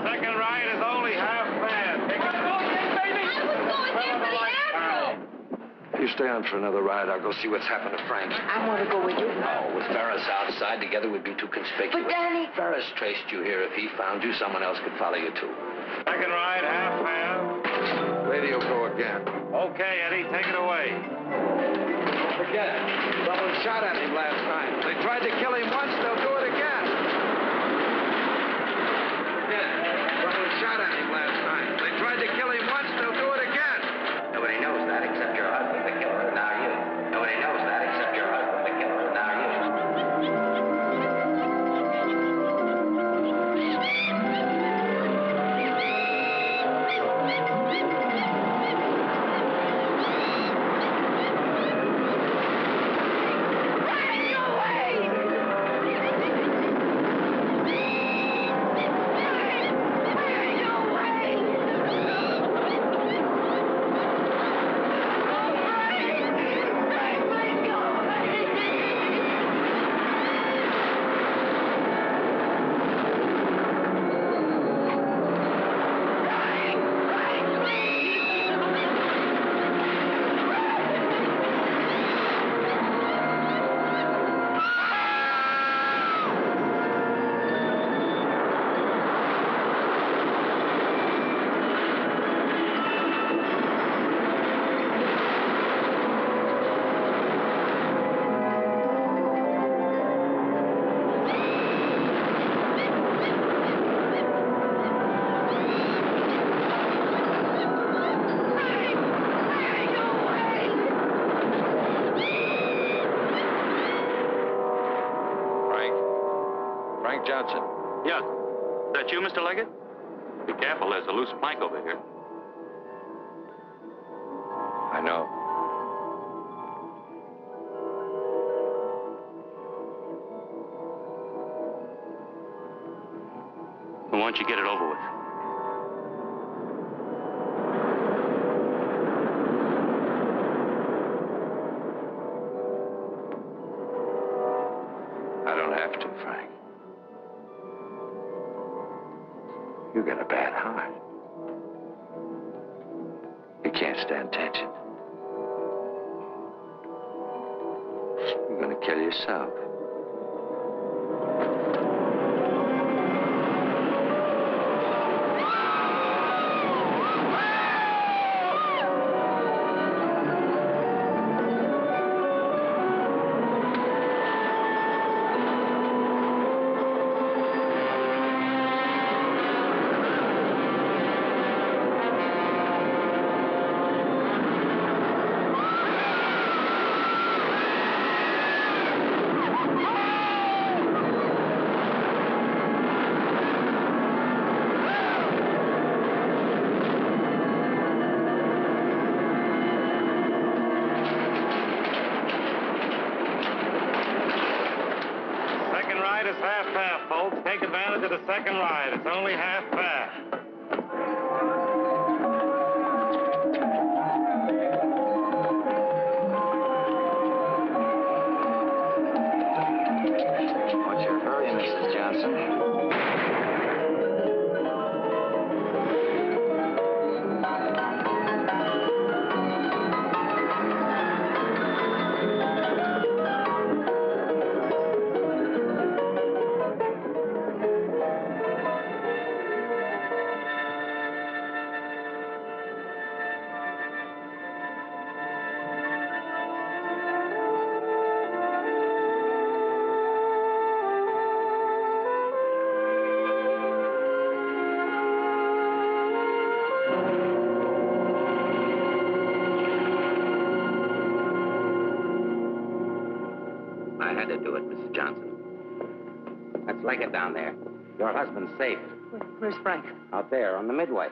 Second ride is only half fare. Take it You stay on for another ride. I'll go see what's happened to Frank. I want to go with you. No, with Ferris outside, together we'd be too conspicuous. But, Danny... Ferris traced you here. If he found you, someone else could follow you, too. Second ride, half fare. Radio go again. Okay, Eddie, take it away. Don't forget, someone shot at him last night. They tried to kill him once, they'll do it again. Again, someone shot at him last night. They tried to kill him once, they'll do it again. Nobody knows that except your husband, the killer, and now you. Nobody knows that except your husband, the killer, and now you. Frank Johnson. Yeah. Is that you, Mr. Leggett? Be careful, there's a loose plank over here. I know. Why don't you get it over with? I don't have to, Frank. You got a bad heart. You can't stand tension. You're gonna kill yourself. Take advantage of the second ride. It's only half fare. What's your hurry, Mrs. Johnson? I had to do it, Mrs. Johnson. Let's leg it down there. Your husband's safe. Where's Frank? Out there on the midway.